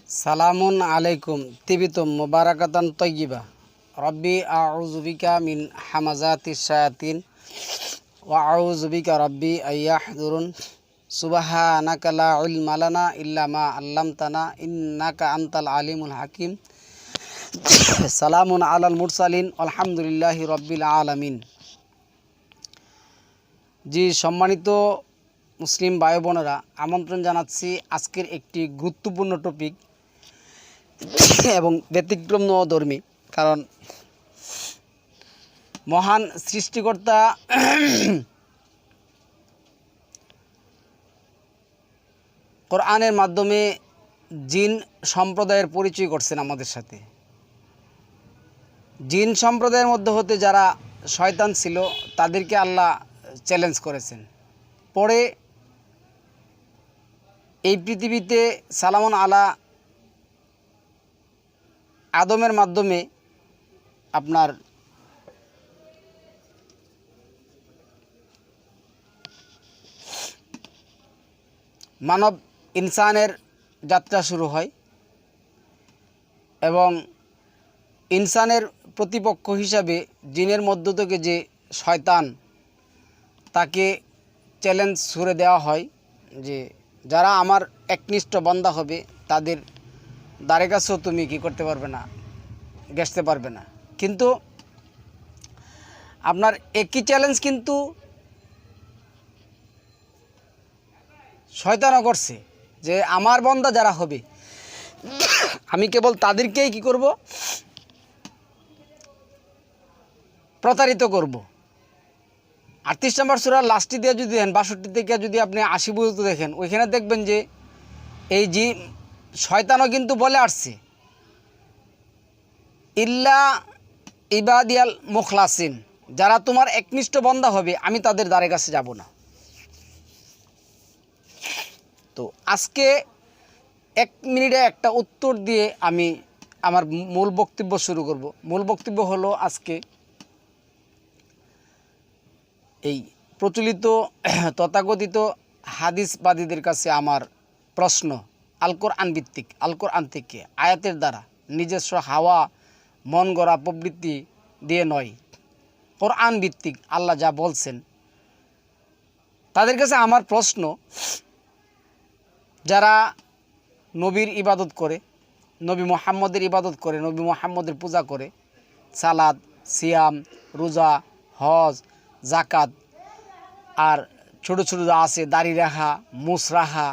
সালামুন আলাইকুম তিবিতুম মুবারাকাতান তয়্যিবা রব্বি আউযু বিকা মিন হামাযাতিশ শায়াতিন ওয়া আউযু বিকা রব্বি আইয়াহদুরুন সুবহানাকা লা ইলমা লানা ইল্লা মা আল্লামতানা ইন্নাকা আনতাল আলিমুল হাকিম। সালামুন আলাল মুরসালিন আলহামদুলিল্লাহি রব্বিল আলামিন। জি সম্মানিত মুসলিম ভাই বোনেরা, আমন্ত্রণ জানাচ্ছি আজকের একটি গুরুত্বপূর্ণ টপিক এবং ব্যতিক্রমধর্মী। কারণ মহান সৃষ্টিকর্তা কোরআনের মাধ্যমে জিন সম্প্রদায়ের পরিচয় করছেন আমাদের সাথে। জিন সম্প্রদায়ের মধ্যে হতে যারা শয়তান ছিল তাদেরকে আল্লাহ চ্যালেঞ্জ করেছেন। পরে এই পৃথিবীতে সালামুন আলা আদমের মাধ্যমে আপনার মানব ইনসানের যাত্রা শুরু হয় এবং ইনসানের প্রতিপক্ষ হিসাবে জিনের মধ্য থেকে যে শয়তান, তাকে চ্যালেঞ্জ ছুড়ে দেওয়া হয় যে যারা আমার একনিষ্ঠ বান্দা হবে তাদের দ্বারে কাছেও তুমি কি করতে পারবে না, ঘেঁষতে পারবে না। কিন্তু আপনার একই চ্যালেঞ্জ কিন্তু শয়তানও করছে যে আমার বান্দা যারা হবে আমি কেবল তাদেরকেই কি করব, প্রতারিত করব। 38 নম্বর সূরার লাস্টে দিয়ে যদি দেখেন 62 থেকে যদি আপনি 80 পর্যন্ত দেখেন, ওইখানে দেখবেন যে এই যে শয়তানও কিন্তু বলে আসছে ইল্লা ইবাদিয়াল মুখলাসিন, যারা তোমার একনিষ্ঠ বান্দা হবে আমি তাদের দ্বারে কাছে যাব না। তো আজকে 1 মিনিটে একটা উত্তর দিয়ে আমি আমার মূল বক্তব্য শুরু করব। মূল বক্তব্য হলো আজকে এই প্রচলিত তথাকথিত হাদিসবাদীদের কাছে আমার প্রশ্ন, আল কোরআন ভিত্তিক, আল কোরআন থেকে আয়াতের দ্বারা নিজস্ব হাওয়া মন গড়া প্রবৃত্তি দিয়ে নয়, কোরআন ভিত্তিক আল্লাহ যা বলছেন তাদের কাছে আমার প্রশ্ন, যারা নবীর ইবাদত করে, নবী মুহাম্মদের ইবাদত করে, নবী মুহাম্মদের পূজা করে, সালাদ, সিয়াম, রোজা, হজ, জাকাত, আর ছোটো ছোটো যা আছে দাড়ি রাখা, মুছ রাখা,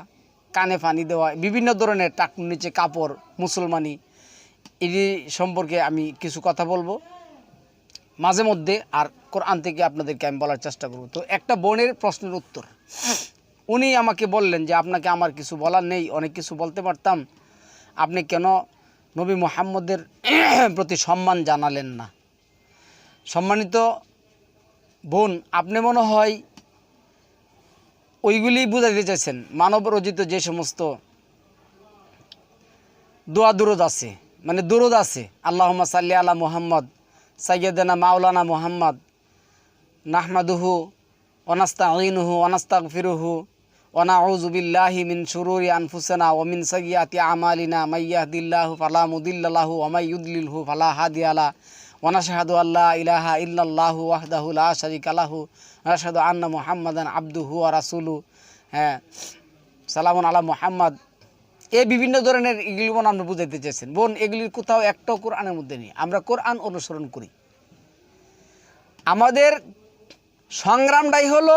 কানে পানি দেওয়া, বিভিন্ন ধরনের টাকনুর নিচে কাপড়, মুসলমানি, এই সম্পর্কে আমি কিছু কথা বলবো মাঝে মধ্যে, আর কোরআন থেকে আপনাদেরকে আমি বলার চেষ্টা করব। তো একটা বোনের প্রশ্নের উত্তর, উনি আমাকে বললেন যে আপনাকে আমার কিছু বলার নেই, অনেক কিছু বলতে পারতাম, আপনি কেন নবী মুহাম্মদের প্রতি সম্মান জানালেন না? সম্মানিত বোন, আপনি মনে হয় ওইগুলি বুঝাইতে চাইছেন, মানব রচিত যে সমস্ত দোয়া দুরুদ আছে, মানে দুরুদ আছে, আল্লাহুম্মা সাল্লি আলা মুহাম্মদ সাইয়্যিদানা মাওলানা মুহাম্মদ নাহমাদুহু ওয়া নাস্তাঈনুহু ওয়া নাস্তাগফিরুহু ওয়া নাউযু বিল্লাহি মিন শুরুরি আনফুসিনা ওয়া মিন সাইয়্যাতি আমালিনা মাই ইয়াহদিল্লাহু ফালা মুদিল্লা লাহু ওয়া মাই ইউদ্লিলহু ফালা হাদিয়া লাহু ওয়া নাশহাদু আল্লা ইলাহা ইল্লাল্লাহু ওয়াহদাহু লা শারীকা লাহু ওয়া নাশহাদু আন্না মুহাম্মাদান আবদুহু ওয়া রাসূলুহু। হ্যাঁ, সালামুন আলা মুহাম্মদ, এই বিভিন্ন ধরনের এগুলি বোন আমরা বুঝাইতে চাইছেন। বোন, এগুলির কোথাও একটাও কোরআনের মধ্যে নেই। আমরা কোরআন অনুসরণ করি। আমাদের সংগ্রামটাই হলো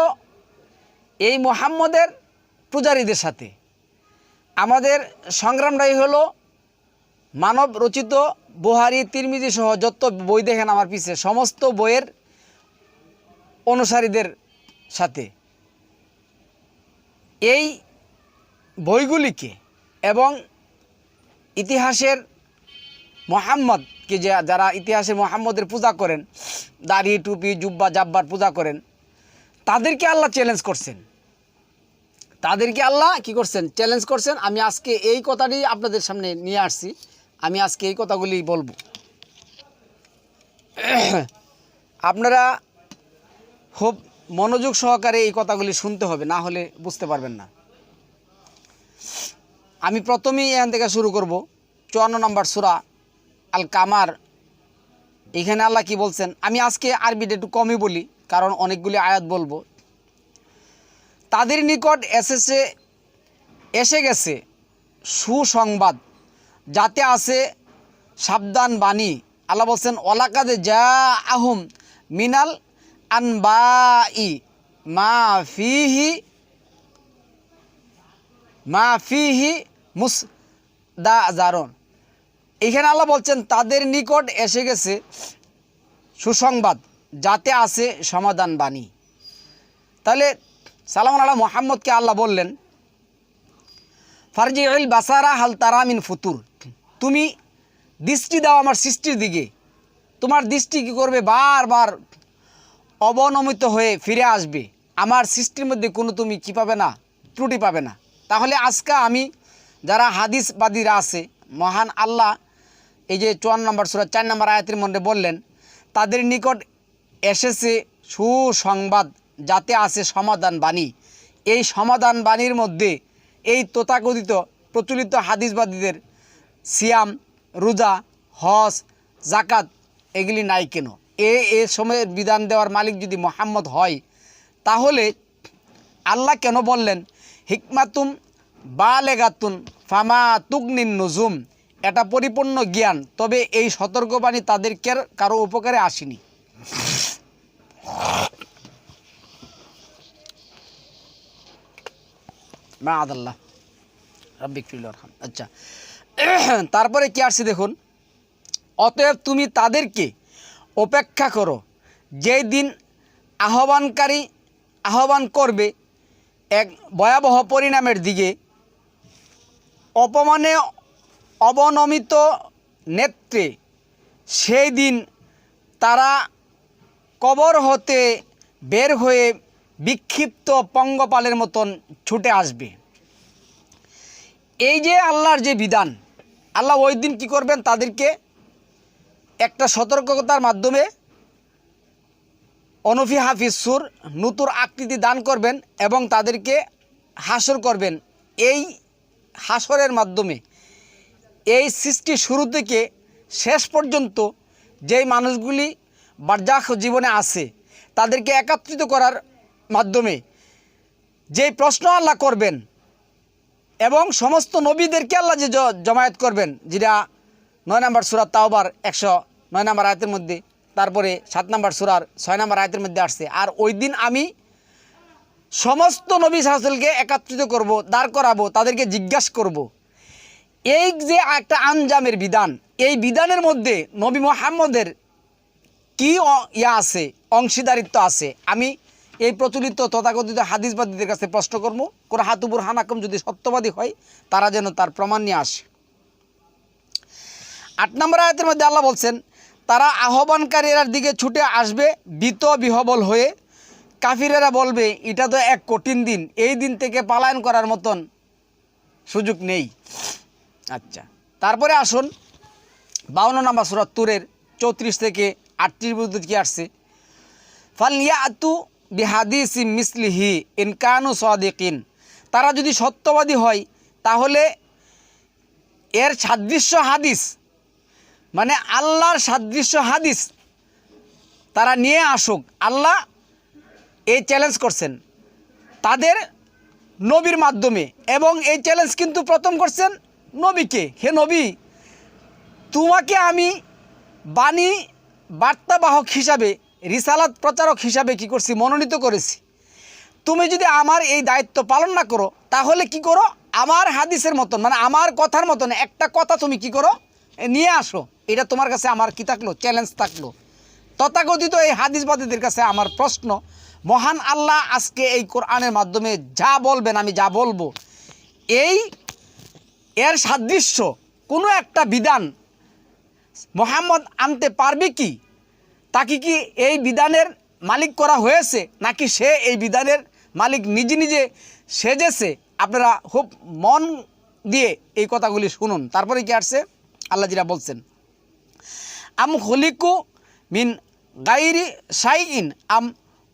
এই মুহাম্মদের পূজারীদের সাথে, আমাদের সংগ্রামটাই হলো মানব রচিত বুহারি, তিরমিজি সহ যত বই দেখেন আমার পিছে, সমস্ত বইয়ের অনুসারীদের সাথে। এই বইগুলিকে এবং ইতিহাসের মুহাম্মদকে, যারা ইতিহাসে মুহাম্মদের পূজা করেন, দাড়ি টুপি জুব্বা জাব্বার পূজা করেন, তাদেরকে আল্লাহ চ্যালেঞ্জ করছেন। তাদেরকে আল্লাহ কি করছেন? চ্যালেঞ্জ করছেন। আমি আজকে এই কথাটি আপনাদের সামনে নিয়ে আসছি, আমি আজকে এই কথাগুলি বলবো। আপনারা খুব মনোযোগ সহকারে এই কথাগুলি শুনতে হবে, না হলে বুঝতে পারবেন না। আমি প্রথমেই এখান থেকে শুরু করব 54 নম্বর সূরা আল কামার। এখানে আল্লাহ কি বলছেন, আমি আজকে আরবিটা একটু কমই বলি কারণ অনেকগুলি আয়াত বলবো। তাদের নিকট এসে গেছে সুসংবাদ, যাতে আছে সাবধান বাণী। আল্লাহ বলছেন ওয়ালাকাদ জাআহুম মিনাল আনবাই মা ফিহি মুসদাজারুন। এখানে আল্লাহ বলছেন তাদের নিকট এসে গেছে সুসংবাদ, যাতে আছে সমাধান বাণী। তাহলে সালামুন আলা মুহাম্মদকে আল্লাহ বললেন ফারজিউল বাসারা হাল তারা মিন ফুতুর, তুমি দৃষ্টি দাও আমার সৃষ্টির দিকে। তোমার দৃষ্টি কী করবে, বারবার অবনমিত হয়ে ফিরে আসবে। আমার সৃষ্টির মধ্যে কোনো তুমি কী পাবে না, ত্রুটি পাবে না। তাহলে আজকে আমি যারা হাদিসবাদীরা আছে, মহান আল্লাহ এই যে 54 নম্বর সূরা 4 নম্বর আয়াতের মধ্যে বললেন তাদের নিকট এসেছে সুসংবাদ, যাতে আছে সমাধান বাণী। এই সমাধান বাণীর মধ্যে এই তথাকথিত প্রচলিত হাদিসবাদীদের সিয়াম, রোজা, হজ, জাকাত এগুলি নাই কেন? এ সময়ের বিধান দেওয়ার মালিক যদি মুহাম্মদ হয়, তাহলে আল্লাহ কেন বললেন হিকমাতুম বালেগাতুন ফামা তুগনিন নুজুম, এটা পরিপূর্ণ জ্ঞান, তবে এই সতর্কবাণী তাদের কারো উপকারে আসেনি। মাআদাল্লাহ রাব্বিক ফিল আরহাম। আচ্ছা, তারপরে কি আসছে দেখুন, অতএব তুমি তাদেরকে অপেক্ষা করো, যেই দিন আহ্বানকারী আহ্বান করবে এক ভয়াবহ পরিণামের দিকে, অপমানে অবনমিত নেত্রে। সেই দিন তারা কবর হতে বের হয়ে বিক্ষিপ্ত পঙ্গপালের মতন ছুটে আসবে। এই যে আল্লাহর যে বিধান, আল্লাহ ওই দিন কী করবেন, তাদেরকে একটা সতর্কতার মাধ্যমে অনফি হাফিসুর নূতুর আকৃতি দান করবেন এবং তাদেরকে হাসর করবেন। এই হাসরের মাধ্যমে এই সৃষ্টি শুরু থেকে শেষ পর্যন্ত যেই মানুষগুলি বারজাখ জীবনে আছে তাদেরকে একত্রিত করার মাধ্যমে যেই প্রশ্ন আল্লাহ করবেন এবং সমস্ত নবীদেরকে আল্লাহ যে জমায়েত করবেন, যেটা 9 নম্বর সূরা তাওবার 109 নম্বর আয়াতের মধ্যে, তারপরে 7 নম্বর সূরার 6 নম্বর আয়াতের মধ্যে আসছে। আর ওই দিন আমি সমস্ত নবী রাসূলকে একত্রিত করব, দাঁড় করাবো, তাদেরকে জিজ্ঞাসা করব। এই যে একটা আঞ্জামের বিধান, এই বিধানের মধ্যে নবী মুহাম্মদের কি আছে, অংশীদারিত্ব আছে। আমি এই প্রচলিত তথাকথিত হাদিসবাদীদের কাছে প্রশ্ন করবো, কোন হাতুবুর হানাকম যদি সত্যবাদী হয় তারা যেন তার প্রমাণ নিয়ে আসে। 8 নম্বর আয়াতের মধ্যে আল্লাহ বলছেন তারা আহ্বানকারীর দিকে ছুটে আসবে ভীত বিহবল হয়ে। কাফিরেরা বলবে এটা তো এক কঠিন দিন, এই দিন থেকে পলায়ন করার মতন সুযোগ নেই। আচ্ছা, তারপরে আসুন 52 নম্বর সূরা তুরের 34 থেকে 38 পর্যন্ত কি আসছে, ফালিয়াতু বিহাদিসি মিসলিহি ইন কানু সাদিকিন, তারা যদি সত্যবাদী হয় তাহলে এর সাদৃশ্য হাদিস, মানে আল্লাহর সাদৃশ্য হাদিস তারা নিয়ে আসুক। আল্লাহ এই চ্যালেঞ্জ করছেন তাদের নবীর মাধ্যমে, এবং এই চ্যালেঞ্জ কিন্তু প্রথম করছেন নবীকে। হে নবী, তোমাকে আমি বাণী বার্তাবাহক হিসাবে, রিসালাত প্রচারক হিসাবে কি করছি, মনোনীত করেছি। তুমি যদি আমার এই দায়িত্ব পালন না করো তাহলে কি করো, আমার হাদিসের মতন, মানে আমার কথার মতন একটা কথা তুমি কি করো, নিয়ে আসো। এটা তোমার কাছে আমার কি থাকলো, চ্যালেঞ্জ থাকলো। তথাকথিত এই হাদিসবাদীদের কাছে আমার প্রশ্ন, মহান আল্লাহ আজকে এই কোরআনের মাধ্যমে যা বলবেন, আমি যা বলবো, এর সাদৃশ্য কোনো একটা বিধান মুহাম্মদ আনতে পারবে কি? তাকে কি এই বিধানের মালিক করা হয়েছে, নাকি সে এই বিধানের মালিক নিজে নিজে সেজেছে? আপনারা খুব মন দিয়ে এই কথাগুলি শুনুন। তারপরে কি আসছে, আল্লাহ যেটা বলছেন আম খলিকু মিন গাইরি শাইইন আম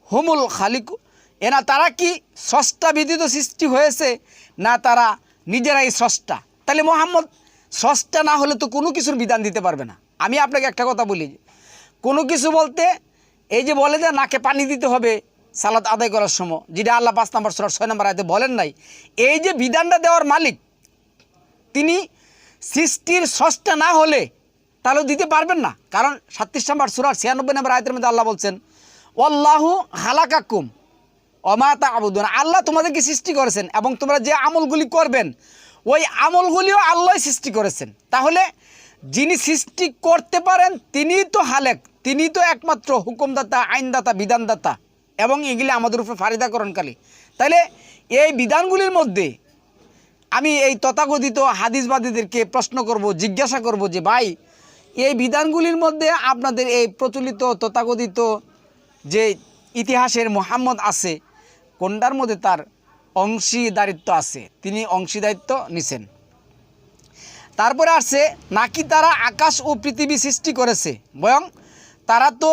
হুমুল খালিকু, এনা তারা কি স্রষ্টা ব্যতীত সৃষ্টি হয়েছে, না তারা নিজেরাই স্রষ্টা। তাহলে মোহাম্মদ স্রষ্টা না হলে তো কোনো কিছুর বিধান দিতে পারবে না। আমি আপনাকে একটা কথা বলি, কোনো কিছু বলতে এই যে বলে যে নাকে পানি দিতে হবে সালাত আদায় করার সময়, যেটা আল্লাহ 5 নম্বর সূরা 6 নম্বর আয়াতে বলেন নাই, এই যে বিধানটা দেওয়ার মালিক তিনি সৃষ্টির স্রষ্টা না হলে তাহলেও দিতে পারবেন না। কারণ 37 নম্বর সূরার 96 নম্বর আয়াতের মধ্যে আল্লাহ বলছেন ওয়াল্লাহু খালাকাকুম ওমা তা'বুদুন, আল্লাহ তোমাদেরকে সৃষ্টি করেছেন এবং তোমরা যে আমলগুলি করবেন ওই আমলগুলিও আল্লাহই সৃষ্টি করেছেন। তাহলে যিনি সৃষ্টি করতে পারেন তিনিই তো হালেক, তিনিই তো একমাত্র হুকুমদাতা, আইনদাতা, বিধানদাতা এবং এগুলি আমাদের উপর ফারিদাকরণকারী। তাহলে এই বিধানগুলির মধ্যে আমি এই তথাকথিত হাদিসবাদীদেরকে প্রশ্ন করব, জিজ্ঞাসা করব যে ভাই এই বিধানগুলির মধ্যে আপনাদের এই প্রচলিত তথাকথিত যে ইতিহাসের মুহাম্মদ আছে কোনটার মধ্যে তার অংশীদারিত্ব আছে, তিনি অংশীদারিত্ব নিছেন। তারপরে আসছে নাকি তারা আকাশ ও পৃথিবী সৃষ্টি করেছে, বরং তারা তো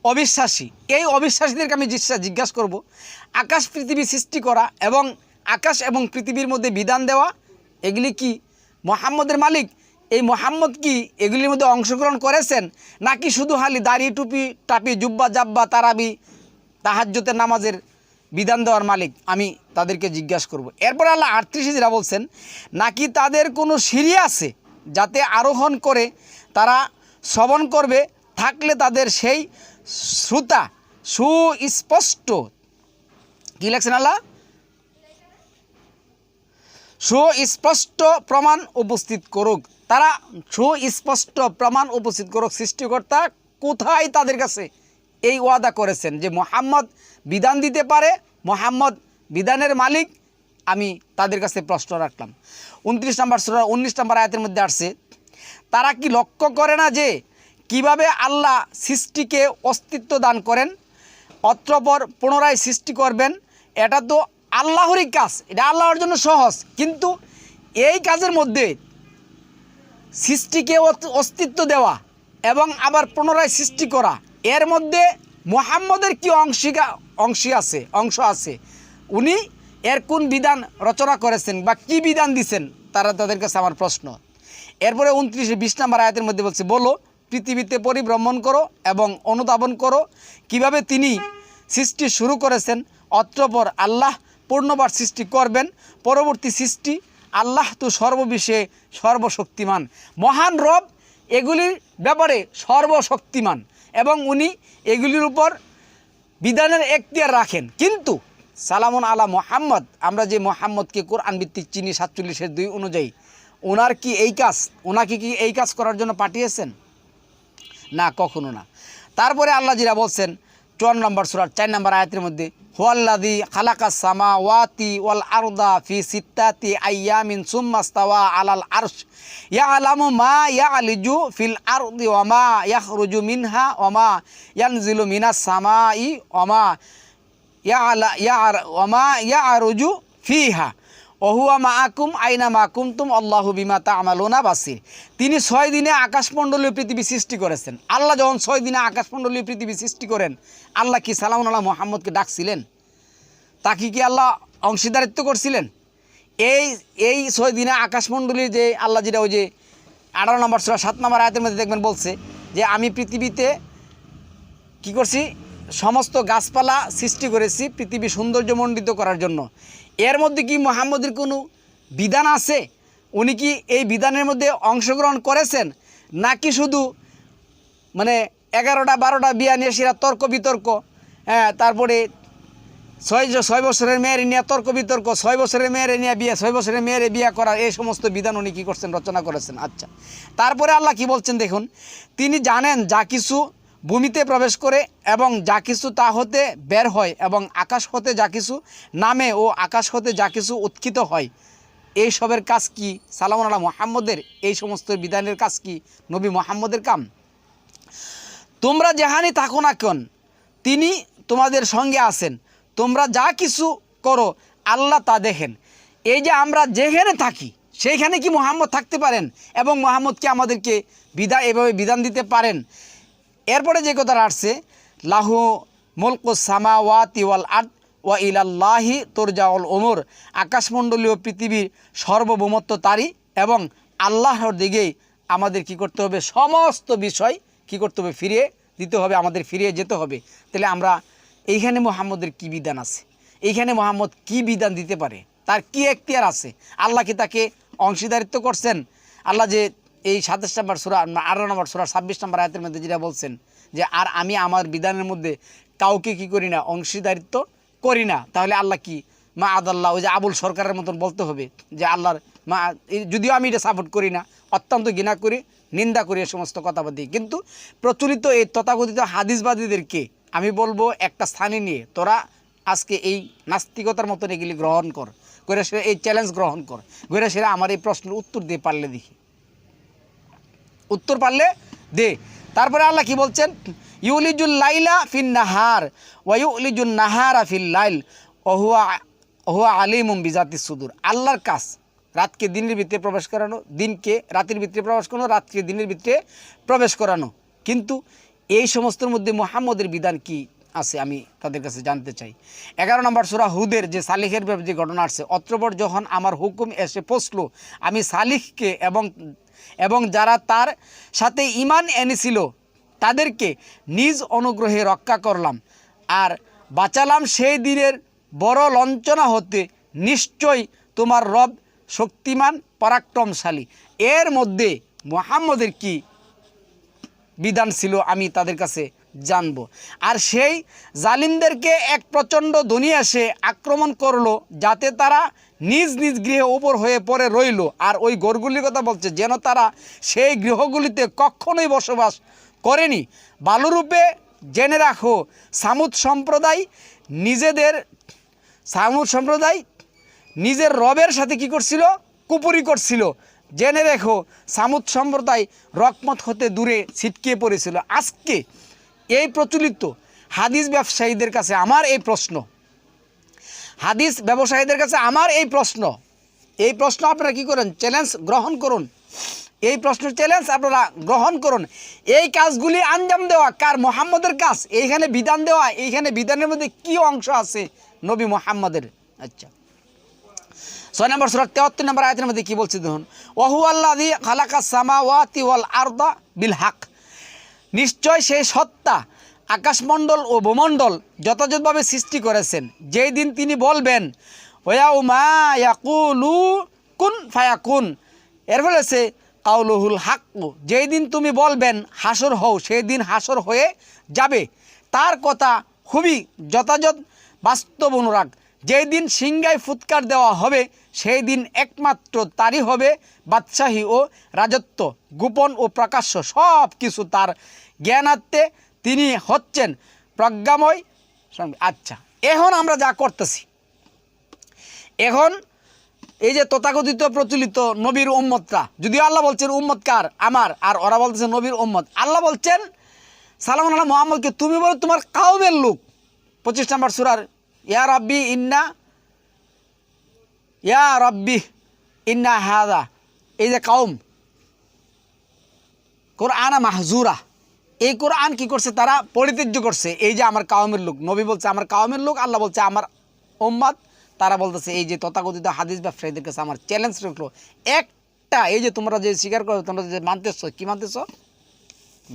অবিশ্বাসী। এই অবিশ্বাসীদেরকে আমি জিজ্ঞাসা করব আকাশ পৃথিবী সৃষ্টি করা এবং আকাশ এবং পৃথিবীর মধ্যে বিধান দেওয়া এগুলি কি মুহাম্মদের মালিক? এই মুহাম্মদ কি এগুলির মধ্যে অংশগ্রহণ করেছেন নাকি শুধু খালি দাড়ি টুপি টাপি জুব্বা জাব্বা তারাবি তাহাজ্জুদের নামাজের বিধান দেওয়ার মালিক? আমি তাদেরকে জিজ্ঞাসা করব। এরপর আল্লাহ 38 যারা বলছেন নাকি তাদের কোনো সিঁড়ি আছে যাতে আরোহণ করে তারা শ্রবণ করবে, থাকলে তাদের সেই শ্রোতা সুস্পষ্ট কি লেখছেন আল্লাহ সুস্পষ্ট প্রমাণ উপস্থিত করুক, তারা সুস্পষ্ট প্রমাণ উপস্থিত করুক। সৃষ্টিকর্তা কোথায় তাদের কাছে এই ওয়াদা করেছেন যে মুহাম্মদ বিধান দিতে পারে, মুহাম্মদ বিধানের মালিক? আমি তাদের কাছে প্রশ্ন রাখলাম। 29 নম্বর সূরা 19 নম্বর আয়াতের মধ্যে আসছে তারা কি লক্ষ্য করে না যে কিভাবে আল্লাহ সৃষ্টিকে অস্তিত্ব দান করেন, অতঃপর পুনরায় সৃষ্টি করবেন? এটা তো আল্লাহরই কাজ, এটা আল্লাহর জন্য সহজ। কিন্তু এই কাজের মধ্যে সৃষ্টিকে অস্তিত্ব দেওয়া এবং আবার পুনরায় সৃষ্টি করা, এর মধ্যে মুহাম্মদের কি অংশ আছে? উনি এর কোন বিধান রচনা করেছেন বা কি বিধান দিছেন তাদের কাছে আমার প্রশ্ন। এরপরে 29-20 নম্বর আয়াতের মধ্যে বলছে বলো পৃথিবীতে পরিভ্রমণ করো এবং অনুধাবন করো কিভাবে তিনি সৃষ্টি শুরু করেছেন, অতঃপর আল্লাহ পূর্ণবার সৃষ্টি করবেন। পরবর্তী সৃষ্টি আল্লাহ তো সর্ববিষয়ে সর্বশক্তিমান, মহান রব এগুলির ব্যাপারে সর্বশক্তিমান এবং উনি এগুলির উপর বিধানের এখতিয়ার রাখেন। কিন্তু সালামুন আলা মুহাম্মদ, আমরা যে মুহাম্মদকে কোরআন ভিত্তিক চিনি 47-2 অনুযায়ী, ওনার কি এই কাজ, ওনাকে কি এই কাজ করার জন্য পাঠিয়েছেন? না, কখনো না। তারপরে আল্লাহ জিরা বলছেন 54 নম্বর সূরার 4 নম্বর আয়াতের মধ্যে হুয়াল্লাযী খালাকাস সামাওয়াতি ওয়াল আরদা ফি সিত্তাতি আইয়ামিন সুম্মা ইসতাওয়া আলাল আরশ ইয়ালামু মা ইয়ালিজু ফিল আরদি ওয়া মা ইয়াখরুজু মিনহা ওয়া মা ইয়ানজিলু মিনাস সামাই ওয়া মা ইয়ারুজু ফিহা ওয়া হুয়া মাআকুম আইনা মা কুনতুম আল্লাহু বিমা তা'মালুনা বাসীর। তিনি 6 দিনে আকাশমণ্ডলীয় পৃথিবী সৃষ্টি করেছেন। আল্লাহ যখন 6 দিনে আকাশমণ্ডলীয় পৃথিবী সৃষ্টি করেন, আল্লাহ কি সালামুন আলা মুহাম্মদকে ডাকছিলেন? তাকে কি আল্লাহ অংশীদারিত্ব করছিলেন? এই 6 দিনে আকাশমণ্ডলীর যে আল্লাহ যেটা ওই যে 18 নম্বর সূরা 7 নম্বর আয়াতের মধ্যে দেখবেন বলছে যে আমি পৃথিবীতে কি করছি, সমস্ত গাছপালা সৃষ্টি করেছি পৃথিবী সৌন্দর্যমণ্ডিত করার জন্য। এর মধ্যে কি মুহাম্মদের কোনো বিধান আছে? উনি কি এই বিধানের মধ্যে অংশগ্রহণ করেছেন নাকি শুধু মানে 11টা 12টা বিয়া নিয়ে সেরা তর্ক বিতর্ক, তারপরে 6 বছরের মেয়ের নিয়ে তর্ক বিতর্ক, 6 বছরের মেয়ের নিয়ে বিয়ে, 6 বছরের মেয়ের বিয়ে করা, এই সমস্ত বিধান উনি কী করছেন, রচনা করেছেন? আচ্ছা, তারপরে আল্লাহ কি বলছেন দেখুন, তিনি জানেন যা কিছু ভূমিতে প্রবেশ করে এবং যা কিছু তা হতে বের হয় এবং আকাশ হতে যা কিছু নামে ও আকাশ হতে যা কিছু উৎক্ষিত হয়, এই সবের কাজ কি সালামুন আলা মুহাম্মদের? এই সমস্ত বিধানের কাজ কি নবী মুহাম্মদের কাম? তোমরা যেখানে থাকো না কেন তিনি তোমাদের সঙ্গে আছেন, তোমরা যা কিছু করো আল্লাহ তা দেখেন। এই যে আমরা যেখানে থাকি সেইখানে কি মুহাম্মদ থাকতে পারেন এবং মুহাম্মদ কি আমাদেরকে এভাবে বিধান দিতে পারেন? এরপরে যে কথাটা আসছে লাহু মুলকুস সামাওয়াতি ওয়াল আরদ ওয়া ইলাল্লাহি তুরজাউল উমুর, আকাশমণ্ডলীয় পৃথিবীর সার্বভৌমত্ব তারই এবং আল্লাহর দিকেই আমাদের কি করতে হবে, সমস্ত বিষয় কি করতে হবে, ফিরিয়ে দিতে হবে, আমাদের ফিরিয়ে যেতে হবে। তাহলে আমরা এইখানে মুহাম্মদের কি বিধান আছে, এইখানে মুহাম্মদ কি বিধান দিতে পারে, তার কি এখতিয়ার আছে? আল্লাহ কি তাকে অংশীদারিত্ব করছেন? আল্লাহ যে এই 27 নম্বর সূরা 18 নম্বর সূরা 26 নম্বর আয়াতের মধ্যে যেটা বলছেন যে আর আমি আমার বিধানের মধ্যে কাউকে কি করি না, অংশীদারিত্ব করি না, তাহলে আল্লাহ কি মা আদাল্লাহ, ওই যে আবুল সরকারের মতন বলতে হবে যে আল্লাহর মা, যদিও আমি এটা সাপোর্ট করি না, অত্যন্ত ঘৃণা করি, নিন্দা করি এই সমস্ত কথাবাদী, কিন্তু প্রচলিত এই তথাকথিত হাদিসবাদীদেরকে আমি বলবো একটা স্থানে নিয়ে তোরা আজকে এই নাস্তিকতার মতন এগুলি গ্রহণ কর, করে সেরা এই চ্যালেঞ্জ গ্রহণ কর, করে সেরা আমার এই প্রশ্নের উত্তর দিয়ে পারলে দেখি, উত্তর পারলে দে। তারপরে আল্লাহ কি বলছেন, ইউলিজুল লাইলা ফিন নাহার ওয়া ইউলিজুন নাহারা ফিল লাইল ওহুয়া আলিমুম বিজাতিস সুদূর। আল্লাহর কাজ রাতকে দিনের ভিতরে প্রবেশ করানো, দিনকে রাতের ভিতরে প্রবেশ করানো, রাতকে দিনের ভিতরে প্রবেশ করানো। কিন্তু এই সমস্তের মধ্যে মুহাম্মদের বিধান কি আছে আমি তাদের কাছে জানতে চাই। 11 নম্বর সূরা হুদের যে সালিহের ব্যাপারে যে ঘটনা আসছে, অত্রপর যখন আমার হুকুম এসে পৌঁছলো আমি সালিহকে এবং যারা তার সাথে ঈমান এনেছিল তাদেরকে নিজ অনুগ্রহে রক্ষা করলাম আর বাঁচালাম সেই দিনের বড় লঞ্চনা হতে, নিশ্চয়ই তোমার রব শক্তিমান পরাক্রমশালী। এর মধ্যে মুহাম্মদের কি বিধান ছিল আমি তাদের কাছে জানব। আর সেই জালিমদেরকে এক প্রচণ্ড ধ্বনি এসে আক্রমণ করলো যাতে তারা নিজ নিজ গৃহে উপর হয়ে পড়ে রইল। আর ওই ঘরগুলির কথা বলছে যেন তারা সেই গৃহগুলিতে কখনোই বসবাস করেনি। বালুরূপে জেনে রাখো সামুদ সম্প্রদায় নিজের রবের সাথে কি করছিল, কুপুরি করছিল। জেনে রেখো সামুদ সম্প্রদায় রকমত হতে দূরে ছিটকে পড়েছিল। আজকে এই প্রচলিত হাদিস ব্যবসায়ীদের কাছে আমার এই প্রশ্ন, হাদিস ব্যবসায়ীদের কাছে আমার এই প্রশ্ন আপনারা কি করেন, চ্যালেঞ্জ গ্রহণ করুন, এই প্রশ্নের চ্যালেঞ্জ আপনারা গ্রহণ করুন। এই কাজগুলি আঞ্জাম দেওয়া কার, মুহাম্মদের কাজ। এইখানে বিধান দেওয়া, এইখানে বিধানের মধ্যে কি অংশ আছে নবী মুহাম্মদের। আচ্ছা 6 নম্বর সূরা 73 নম্বর আয়াতের মধ্যে কি বলছে দেখুন, ওয়াহুয়াল্লাযী খালাকাস সামাওয়াতি ওয়াল আরদা বিল হক, নিশ্চয় সেই সত্তা আকাশমণ্ডল ও ভূমণ্ডল যথাযথভাবে সৃষ্টি করেছেন। যেই দিন তিনি বলবেন ওয়াউমা ইয়াকুলু কুন ফায়াকুন, এর ফলে সে কাউলুহুল হক, যেই দিন তুমি বলবেন হাসর হও সেই দিন হাসর হয়ে যাবে, তার কথা খুবই যথাযথ বাস্তব অনুরাগ। যেই দিন সিংহায় ফুৎকার দেওয়া হবে সেই দিন একমাত্র তারই হবে বাদশাহী ও রাজত্ব, গোপন ও প্রকাশ্য সব কিছু তার জ্ঞানার্থে তিনি হচ্ছেন প্রজ্ঞাময়। আচ্ছা এখন আমরা যা করতেছি, এখন এই যে তথাকথিত প্রচলিত নবীর উম্মতরা, যদিও আল্লাহ বলছেন উম্মত কার, আমার, আর ওরা বলতেছে নবীর উম্মত। আল্লাহ বলছেন সালামুন আলা মুহাম্মদকে তুমি বলো তোমার কাউমের লোক। 25 নম্বর সূরার ইয়া রাব্বি ইন্না হাদা, এই যে কাউম কোরআনা মাহজুরা, এই কোরআন কি করছে তারা পরিত্যাজ্য করছে। এই যে আমার কাউমের লোক, নবী বলছে আমার কাউমের লোক, আল্লাহ বলছে আমার উম্মত, তারা বলতেছে এই যে তথাকথিত হাদিস ব্যবসায়ীদের কাছে আমার চ্যালেঞ্জ রাখলো একটা, এই যে তোমরা যে স্বীকার করো, তোমরা যে মানতেছ, কি মানতেছ,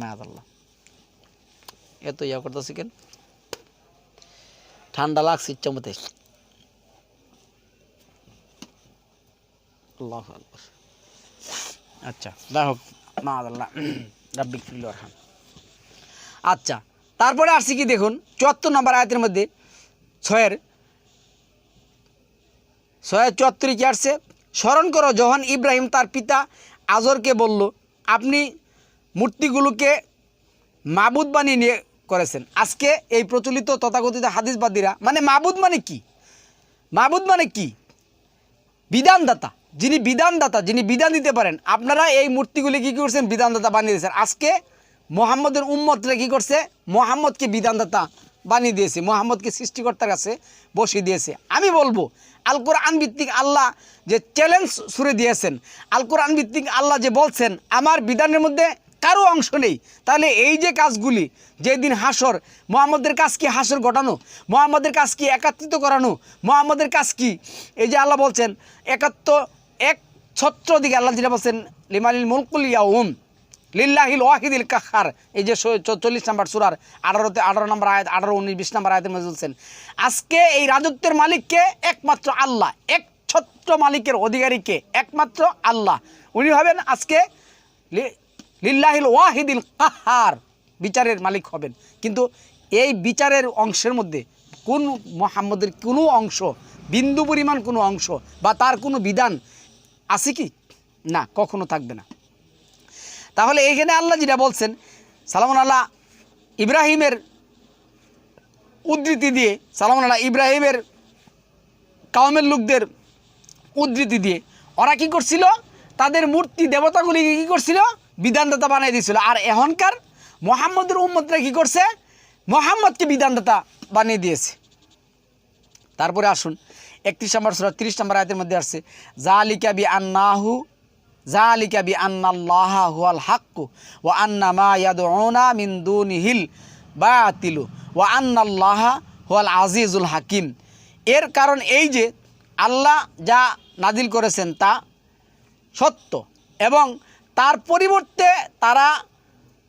মায়াদাল্লাহ এত ইয়া করতেছি কেন, ঠান্ডা লাগছে ইচ্ছা মতে। আল্লাহু আকবার। আচ্ছা যাই হোক, মায়াদাল্লাহ রাব্বিক ফিল আরহাম। আচ্ছা তারপরে আসছি কি দেখুন 74 নম্বর আয়াতের মধ্যে 674 কি আসছে, স্মরণ করো যখন ইব্রাহিম তার পিতা আজরকে বলল আপনি মূর্তিগুলোকে মাবুদ বানিয়ে নিয়ে করেছেন। আজকে এই প্রচলিত তথাকথিত হাদিসবাদীরা মানে মাবুদ মানে কি, মাবুদ মানে কি, বিধানদাতা, যিনি বিধানদাতা, যিনি বিধান দিতে পারেন, আপনারা এই মূর্তিগুলি কী করছেন, বিধানদাতা বানিয়ে দিয়েছেন। আজকে মুহাম্মদের উম্মতরা কী করছে, মুহাম্মদকে বিধানদাতা বানিয়ে দিয়েছে, মুহাম্মদকে সৃষ্টিকর্তার কাছে বসিয়ে দিয়েছে। আমি বলবো আল কোরআন ভিত্তিক আল্লাহ যে চ্যালেঞ্জ ছুড়ে দিয়েছেন, আল কোরআন ভিত্তিক আল্লাহ যে বলছেন আমার বিধানের মধ্যে কারো অংশ নেই। তাহলে এই যে কাজগুলি, যেদিন হাসর, মুহাম্মদের কাজ কি হাসর ঘটানো, মুহাম্মদের কাজ কি একাত্রিত করানো, মুহাম্মদের কাজ কি এই যে আল্লাহ বলছেন এক ছত্র দিকে আল্লাহ যেটা বলছেন লিমানিল মুলকুল ইয়াউম লিল্লাহিল ওয়াহিদিল কাহ্হার, এই যে 40 নম্বর সূরার 18 নম্বর আয়াত, 18, 19, 20 নম্বর আয়াতের মধ্যে বলছেন আজকে এই রাজত্বের মালিককে একমাত্র আল্লাহ, এক ছত্র মালিকের অধিকারীকে একমাত্র আল্লাহ, উনি হবেন আজকে লিল্লাহিল ওয়াহিদিল কাহ্হার, বিচারের মালিক হবেন। কিন্তু এই বিচারের অংশের মধ্যে কোন মুহাম্মদের কোনো অংশ, বিন্দু পরিমাণ কোনো অংশ বা তার কোনো বিধান আছে কি? না, কখনো থাকবে না। তাহলে এইখানে আল্লাহ যেটা বলছেন, সালামুন আল্লাহ ইব্রাহিমের উদ্ধৃতি দিয়ে, সালামুন আল্লাহ ইব্রাহিমের কাওমের লোকদের উদ্ধৃতি দিয়ে ওরা কী করছিল, তাদের মূর্তি দেবতাগুলিকে কী করছিল, বিধানদাতা বানিয়ে দিয়েছিল। আর এখনকার মুহাম্মদের উম্মতরা কী করছে, মুহাম্মদকে বিধানদাতা বানিয়ে দিয়েছে। তারপরে আসুন 31 নম্বর সূরা 30 নম্বর আয়াতের মধ্যে আসছে জালিকা বিআন্নাল্লাহা হুয়াল হাক্কু ওয়া আন্না মা ইয়াদউনা মিন দুনিহিল বাতিলু ওয়া আন্নাল্লাহা হুয়াল আজিজুল হাকিম। এর কারণ এই যে আল্লাহ যা নাজিল করেছেন তা সত্য, এবং তার পরিবর্তে তারা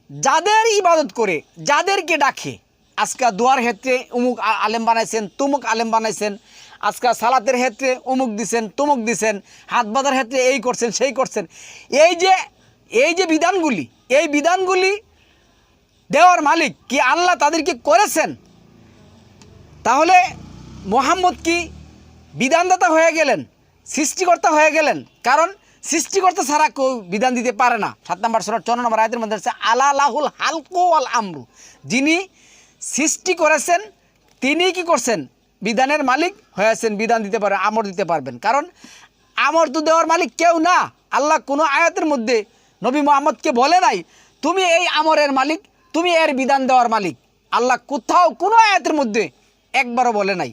যাদের ইবাদত করে, যাদেরকে ডাকে, আজকে দোয়ার ক্ষেত্রে উমুক আলেম বানাইছেন, তুমুক আলেম বানাইছেন, আজকে সালাতের ক্ষেত্রে উমুক দিছেন, তুমুক দিছেন, হাত বাঁধার ক্ষেত্রে এই করছেন, সেই করছেন, এই যে বিধানগুলি, এই বিধানগুলি দেওয়ার মালিক কি আল্লাহ তাদেরকে করেছেন। তাহলে মুহাম্মদ কি বিধানদাতা হয়ে গেলেন, সৃষ্টিকর্তা হয়ে গেলেন? কারণ সৃষ্টিকর্তা ছাড়া কেউ বিধান দিতে পারে না। 7 নম্বর সূরা 54 নম্বর আয়াতের মধ্যে আছে আলা লাহুল হালকু ওয়াল আমরু, যিনি সৃষ্টি করেছেন তিনি কি করছেন, বিধানের মালিক হয়েছেন, বিধান দিতে পারেন, আমর দিতে পারবেন। কারণ আমর তো দেওয়ার মালিক কেউ না। আল্লাহ কোনো আয়াতের মধ্যে নবী মুহাম্মদকে বলে নাই তুমি এই আমরের মালিক, তুমি এর বিধান দেওয়ার মালিক। আল্লাহ কোথাও কোনো আয়াতের মধ্যে একবারও বলে নাই।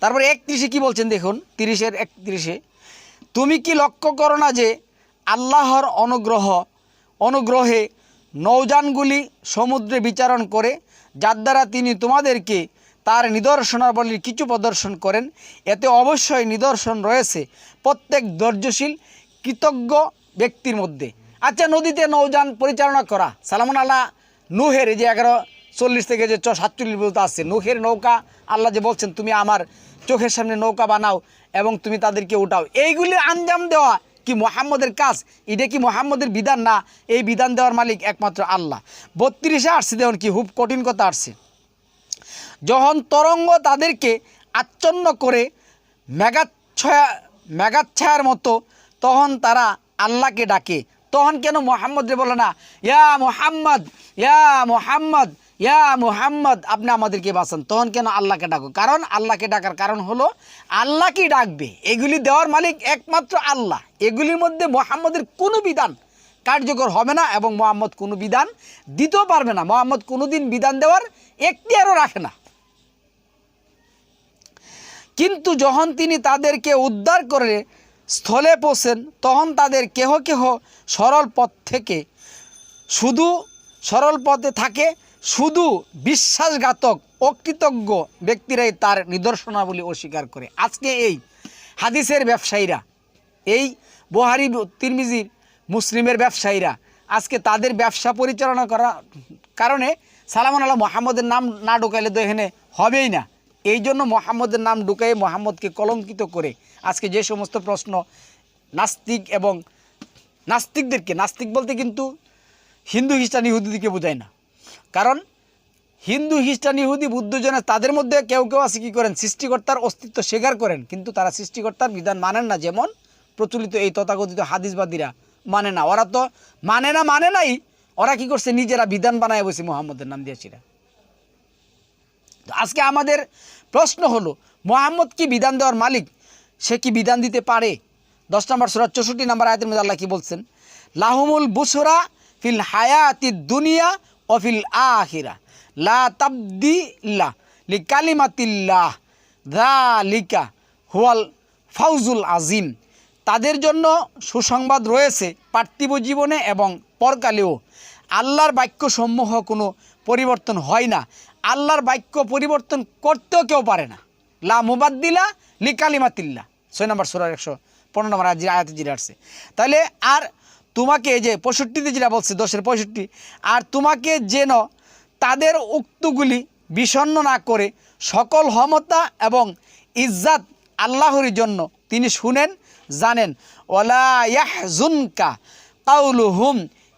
তারপরে 31-এ কী বলছেন দেখুন, 30-এর 31-এ তুমি কি লক্ষ্য করো না যে আল্লাহর অনুগ্রহে নৌযানগুলি সমুদ্রে বিচরণ করে, যার দ্বারা তিনি তোমাদেরকে তার নিদর্শনাবলীর কিছু প্রদর্শন করেন, এতে অবশ্যই নিদর্শন রয়েছে প্রত্যেক ধৈর্যশীল কৃতজ্ঞ ব্যক্তির মধ্যে। আচ্ছা, নদীতে নৌযান পরিচালনা করা, সালামুন আল্লাহ নূহের যে 1140 থেকে যে 47 পর্যন্ত আসছে, নূহের নৌকা আল্লাহ যে বলছেন তুমি আমার চোখের সামনে নৌকা বানাও এবং তুমি তাদেরকে উঠাও, এইগুলির আঞ্জাম দেওয়া কি মুহাম্মদের কাজ? এটা কি মুহাম্মদের বিধান? না, এই বিধান দেওয়ার মালিক একমাত্র আল্লাহ। 32-এ আসছে দেখুন কি খুব কঠিন কথা আসছে, যখন তরঙ্গ তাদেরকে আচ্ছন্ন করে মেঘাচ্ছায়ার মতো, তখন তারা আল্লাহকে ডাকে। তখন কেন মুহাম্মদরে বলে না ইয়া মুহাম্মদ, ইয়া মুহাম্মদ, ইয়া মুহাম্মদ, আপনি আমাদেরকে বাঁচান? তখন কেন আল্লাহকে ডাকো? কারণ আল্লাহকে ডাকার কারণ হলো আল্লাহকেই ডাকবে, এগুলি দেওয়ার মালিক একমাত্র আল্লাহ। এগুলির মধ্যে মুহাম্মদের কোনো বিধান কার্যকর হবে না এবং মুহাম্মদ কোনো বিধান দিতেও পারবে না। মুহাম্মদ কোনো দিন বিধান দেওয়ার এখতিয়ারও রাখে না। কিন্তু যখন তিনি তাদেরকে উদ্ধার করে স্থলে পৌঁছেন, তখন তাদের কেহ কেহ সরল পথে থাকে, শুধু বিশ্বাসঘাতক অকৃতজ্ঞ ব্যক্তিরাই তার নিদর্শনাবলী অস্বীকার করে। আজকে এই হাদিসের ব্যবসায়ীরা, এই বুখারী তিরমিজি মুসলিমের ব্যবসায়ীরা, আজকে তাদের ব্যবসা পরিচালনা করার কারণে সালামুন আল্লাহ মুহাম্মদের নাম না ঢুকাইলে তো এখানে হবেই না। এই জন্য মুহাম্মদের নাম ঢুকাই মুহাম্মদকে কলঙ্কিত করে আজকে যে সমস্ত প্রশ্ন নাস্তিক এবং নাস্তিকদেরকে, নাস্তিক বলতে কিন্তু হিন্দু খ্রিস্টান ইহুদিকে বোঝায় না, কারণ হিন্দু খ্রিস্টান ইহুদি বুদ্ধজনে তাদের মধ্যে কেউ কেউ আছে কী করেন, সৃষ্টিকর্তার অস্তিত্ব স্বীকার করেন, কিন্তু তারা সৃষ্টিকর্তার বিধান মানেন না। যেমন প্রচলিত এই তথাকথিত হাদিসবাদীরা মানে না, ওরা তো মানে নাই, ওরা কি করছে, নিজেরা বিধান বানায় বসে মুহাম্মদের নাম দিয়েছিলেন। আজকে আমাদের প্রশ্ন হলো মুহাম্মদ কি বিধান দেওয়ার মালিক? সে কি বিধান দিতে পারে? 10 নম্বর সূরা 64 নম্বর আয়াতের মধ্যে আল্লাহ কি বলছেন, লাহুমুল বুশরা ফিল হায়াতিদ দুনিয়া ও ফিল আখিরা লা তাবদিলা লিকালিমাতিল্লাহ যালিকা হুয়াল ফাউজুল আজিম। তাদের জন্য সুসংবাদ রয়েছে পার্থিব জীবনে এবং পরকালেও। আল্লাহর বাক্যসমূহ কোনো পরিবর্তন হয় না, আল্লাহর বাক্য পরিবর্তন করতেও কেউ পারে না। লা মুবাদ্দিলা লি কালিমাতিল্লাহ, 6 নম্বর সূরার 115 নম্বর আয়াতে যেটা আসছে। তাহলে আর তোমাকে এই যে 65তে যেটা বলছে 10-এর 65, আর তোমাকে যেন তাদের উক্তগুলি বিষণ্ণ না করে সকল ক্ষমতা এবং ইজ্জাত আল্লাহর জন্য, তিনি শুনেন জানেন। ওয়ালা ইয়াহজুনকা কাউলুহুম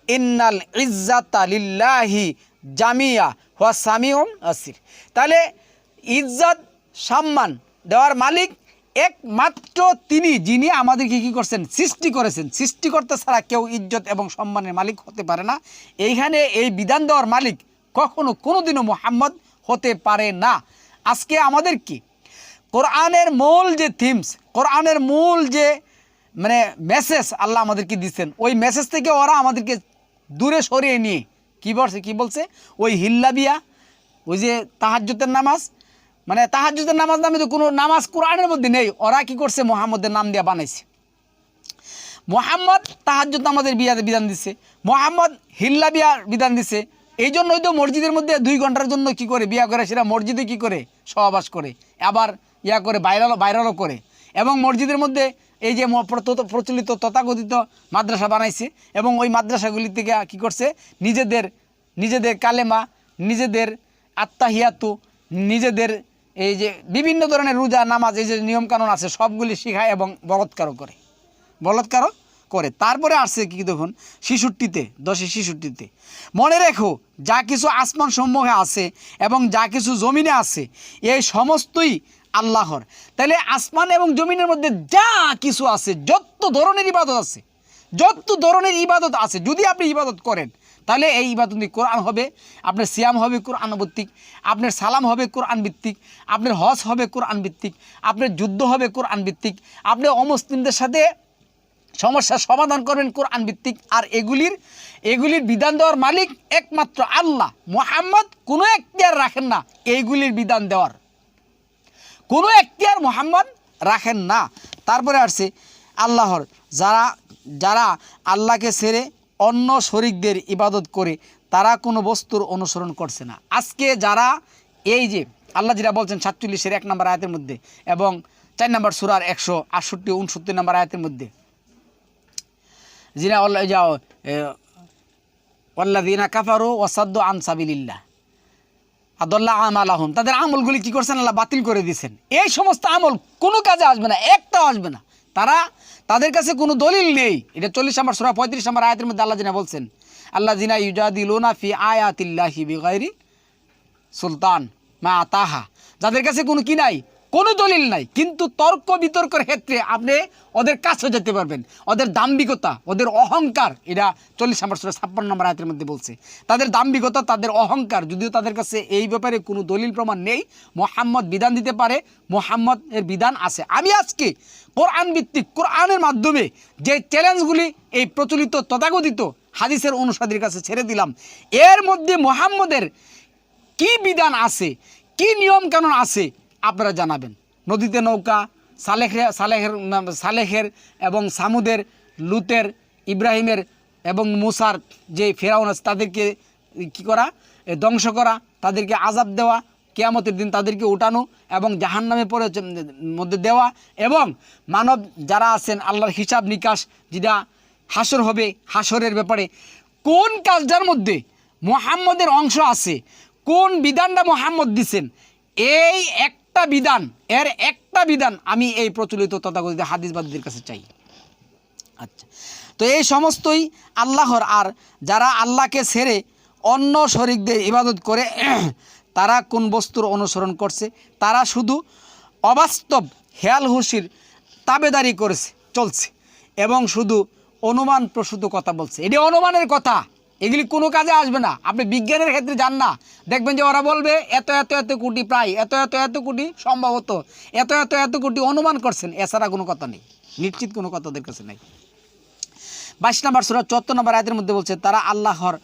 ইন্নাল ইজ্জাতা লিল্লাহি জামিয়া হুয়া সামিউন আসির। তাহলে ইজ্জত সম্মান দেওয়ার মালিক একমাত্র তিনি, যিনি আমাদেরকে কী করছেন, সৃষ্টি করেছেন। সৃষ্টিকর্তা ছাড়া কেউ ইজ্জত এবং সম্মানের মালিক হতে পারে না। এইখানে এই বিধান দেওয়ার মালিক কখনো কোনোদিনও মুহাম্মদ হতে পারে না। আজকে আমাদের কি কোরআনের মূল যে থিমস, কোরআনের মূল যে মানে মেসেজ আল্লাহ আমাদেরকে দিচ্ছেন, ওই মেসেজ থেকে ওরা আমাদেরকে দূরে সরিয়ে নিয়ে কী বলছে ওই হিল্লাবিয়া, ওই যে তাহাজ্জুদের নামাজ, মানে তাহাজ্জুদের নামাজ নামে তো কোনো নামাজ কোরআনের মধ্যে নেই, ওরা কি করছে মুহাম্মদের নাম দিয়ে বানাইছে। মুহাম্মদ তাহাজ্জুদ নামাজের বিধান দিচ্ছে, মুহাম্মদ হিল্লা বিয়ার বিধান দিচ্ছে। এই জন্যই তো মসজিদের মধ্যে 2 ঘন্টার জন্য কি করে বিয়া করে, সেটা মসজিদে কি করে সহবাস করে, আবার করে বাইরালও করে। এবং মসজিদের মধ্যে এই যে প্রচলিত তথাকথিত মাদ্রাসা বানাইছে, এবং ওই মাদ্রাসাগুলি থেকে কি করছে নিজেদের কালেমা, নিজেদের আত্তাহিয়াতু, নিজেদের এই যে বিভিন্ন ধরনের রোজা নামাজ, এই যে নিয়মকানুন আছে সবগুলি শিখায় এবং বলৎকারও করে। তারপরে আসছে কি দেখুন 66তে 10-66তে, মনে রেখো যা কিছু আসমান সমূহে আছে এবং যা কিছু জমিনে আছে এই সমস্তই আল্লাহর। তাহলে আসমান এবং জমিনের মধ্যে যা কিছু আছে, যত ধরনের ইবাদত আছে, যদি আপনি ইবাদত করেন তাহলে এই ইবাদত কোরআন হবে, আপনার সিয়াম হবে কোরআন ভিত্তিক, আপনার সালাম হবে কোরআন ভিত্তিক, আপনার হজ হবে কোরআন ভিত্তিক, আপনার যুদ্ধ হবে কোরআন ভিত্তিক, আপনি অমুসলিমদের সাথে সমস্যার সমাধান করবেন কোরআন ভিত্তিক। আর এগুলির বিধান দেওয়ার মালিক একমাত্র আল্লাহ। মুহাম্মদ কোনো এখতিয়ার রাখেন না এইগুলির বিধান দেওয়ার, কোনো এখতিয়ার মুহাম্মদ রাখেন না। তারপরে আসছে আল্লাহর যারা আল্লাহকে ছেড়ে অন্য শরীকদের ইবাদত করে তারা কোনো বস্তুর অনুসরণ করছে না। আজকে যারা এই যে আল্লাহ যেটা বলছেন 47-এর 1 নম্বর আয়াতের মধ্যে এবং 4 নম্বর সূরার 168-69 নম্বর আয়াতের মধ্যে, যিনা ওয়াল্লাযীনা কাফারু ওয়াসাদ্দু আন সাবিলিল্লাহ আদাল্লা আমালাহুম, তাদের আমলগুলি কী করছেন আল্লাহ বাতিল করে দিয়েছেন। এই সমস্ত আমল কোনো কাজে আসবে না, একটাও আসবে না। তাদের কাছে কোনো দলিল নেই। এটা 40 নম্বর সূরা 35 নম্বর আয়াতের মধ্যে আল্লাহ যিনা বলছেন, আল্লাযীনা ইউজাদিলুনা ফি আয়াতিল্লাহি বিগাইরি সুলতান মা আতাহা, যাদের কাছে কোনো কি নাই, কোনো দলিল নাই, কিন্তু তর্ক বিতর্কের ক্ষেত্রে আপনি ওদের কাছে যেতে পারবেন। ওদের দাম্ভিকতা, ওদের অহংকার, এটা 40 নম্বর সূরা 56 নম্বর আয়াতের মধ্যে বলছে। তাদের দাম্ভিকতা, তাদের অহংকার, যদিও তাদের কাছে এই ব্যাপারে কোনো দলিল প্রমাণ নেই। মুহাম্মদ বিধান দিতে পারে, মুহাম্মদ এর বিধান আছে। আমি আজকে কোরআন ভিত্তিক, কোরআনের মাধ্যমে যে চ্যালেঞ্জগুলি এই প্রচলিত তথাকথিত হাদিসের অনুসারীদের কাছে ছেড়ে দিলাম, এর মধ্যে মুহাম্মদের কি বিধান আছে, কি নিয়ম কানুন আছে আপনারা জানাবেন। নদীতে নৌকা, সালেহের এবং সামুদের, লুতের, ইব্রাহিমের এবং মুসার যে ফেরাউন আছে তাদেরকে কী করা, ধ্বংস করা, তাদেরকে আযাব দেওয়া, কিয়ামতের দিন তাদেরকে উঠানো এবং জাহান্নামে পড়ে মধ্যে দেওয়া, এবং মানব যারা আছেন আল্লাহর হিসাব নিকাশ যেটা হাসর হবে, হাসরের ব্যাপারে কোন কাজটার মধ্যে মুহাম্মদের অংশ আছে, কোন বিধানটা মুহাম্মদ দিচ্ছেন, এই একটা বিধান আমি এই প্রচলিত তথাকথিত হাদিসবাদীদের কাছে চাই। আচ্ছা, তো এই সমস্তই আল্লাহর। আর যারা আল্লাহকে ছেড়ে অন্য শরীকদের ইবাদত করে তারা কোন বস্তুর অনুসরণ করছে, তারা শুধু অবাস্তব হেয়াল হুশির তাবেদারি চলছে এবং শুধু অনুমান প্রসূত কথা বলছে। এটি অনুমানের কথা, এগুলি কোনো কাজে আসবে না। আপনি বিজ্ঞানের ক্ষেত্রে যান না, দেখবেন যে ওরা বলবে এত কোটি, প্রায় এত কোটি, সম্ভবত এত কোটি অনুমান করছেন, এছাড়া কোনো কথা নেই, নিশ্চিত কোনো কথা ওদের কাছে নেই। 22 নম্বর সূরা 74 নম্বর আয়াতের মধ্যে বলছে, তারা আল্লাহর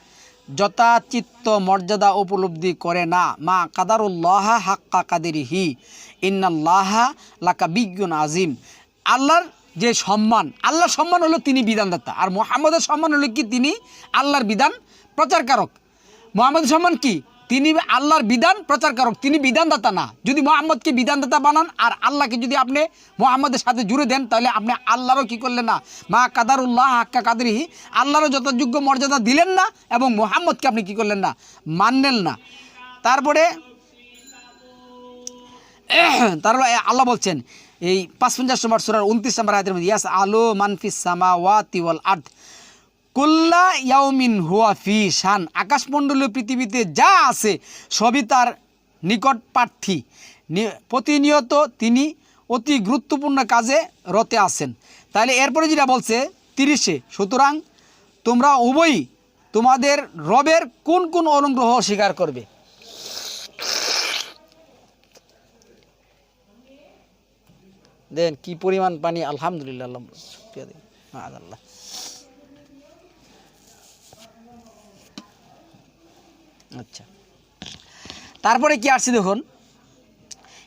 যথাচিত্ত মর্যাদা উপলব্ধি করে না। মা কাদারুল্লাহ হাক্কা কাদিরিহি ইন্নাল্লাহা লাকাবিয়্যুন আযীম। আল্লাহর যে সম্মান, আল্লাহর সম্মান হলো তিনি বিধানদাতা, আর মুহাম্মদের সম্মান হলো কি তিনি আল্লাহর বিধান প্রচারকারক। মুহাম্মদের সম্মান কি? তিনি আল্লাহর বিধান প্রচারকারক, তিনি বিধানদাতা না। যদি মুহাম্মদকে বিধানদাতা বানান আর আল্লাহকে যদি আপনি মুহাম্মদের সাথে জুড়ে দেন, তাহলে আপনি আল্লাহরও কী করলেন না, মা কাদারুল্লাহ হাক্কা কাদরিহি, আল্লাহরও যথাযোগ্য মর্যাদা দিলেন না এবং মুহাম্মদকে আপনি কী করলেন না, মানলেন না। তারপরে আল্লাহ বলছেন এই 55 নম্বর সূরার 29 নম্বর আয়াতের মধ্যে, ইয়াস আলো মানফিস সামাওয়াতি ওয়াল আরদ কুল্লা ইয়াউমিন হুয়া ফি শান, আকাশমণ্ডলীয় পৃথিবীতে যা আছে সবই তার নিকট প্রার্থী, প্রতিনিয়ত তিনি অতি গুরুত্বপূর্ণ কাজে রতে আছেন। তাহলে এরপরে যেটা বলছে 30-এ, সুতরাং তোমরা উভয়ই তোমাদের রবের কোন কোন অনুগ্রহ স্বীকার করবে। দেন কি পরিমাণ পানি, আলহামদুলিল্লাহ, আল্লাহ। আচ্ছা, তারপরে কি আসছে দেখুন,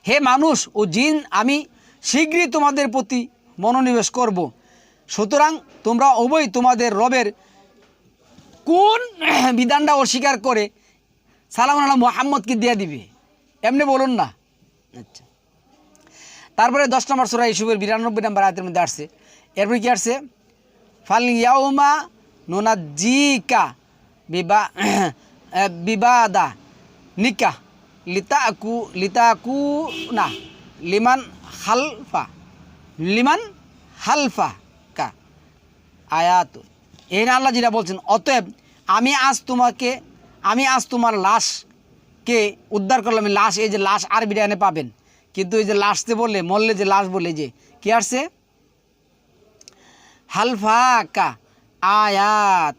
হে মানুষ ও জিন, আমি শীঘ্রই তোমাদের প্রতি মনোনিবেশ করব, সুতরাং তোমরা উভয় তোমাদের রবের কোন বিধানটা অস্বীকার করে সালাম আলাইকুম মুহাম্মদকে দিয়ে দিবে, এমনি বলুন না। আচ্ছা, তারপরে 10 নম্বর সূরা ইউসুফের 92 নম্বর আয়াতের মধ্যে আসছে, এরপরে কি আসছে, ফাল ইয়াউমা নুনাজ্জিকা বিবাদা নিকা লিতাকু না লিমান হালফা কা আয়াত। এই না আল্লাহ যেটা বলছেন, অতএব আমি আজ তোমার লাশকে উদ্ধার করলাম। লাশ, এই যে লাশ আর বিরিয়ানি পাবেন, কিন্তু এই যে লাশ যে বললে, মরলে যে লাশ বলে, যে কি আসছে, হালফা কা আয়াত।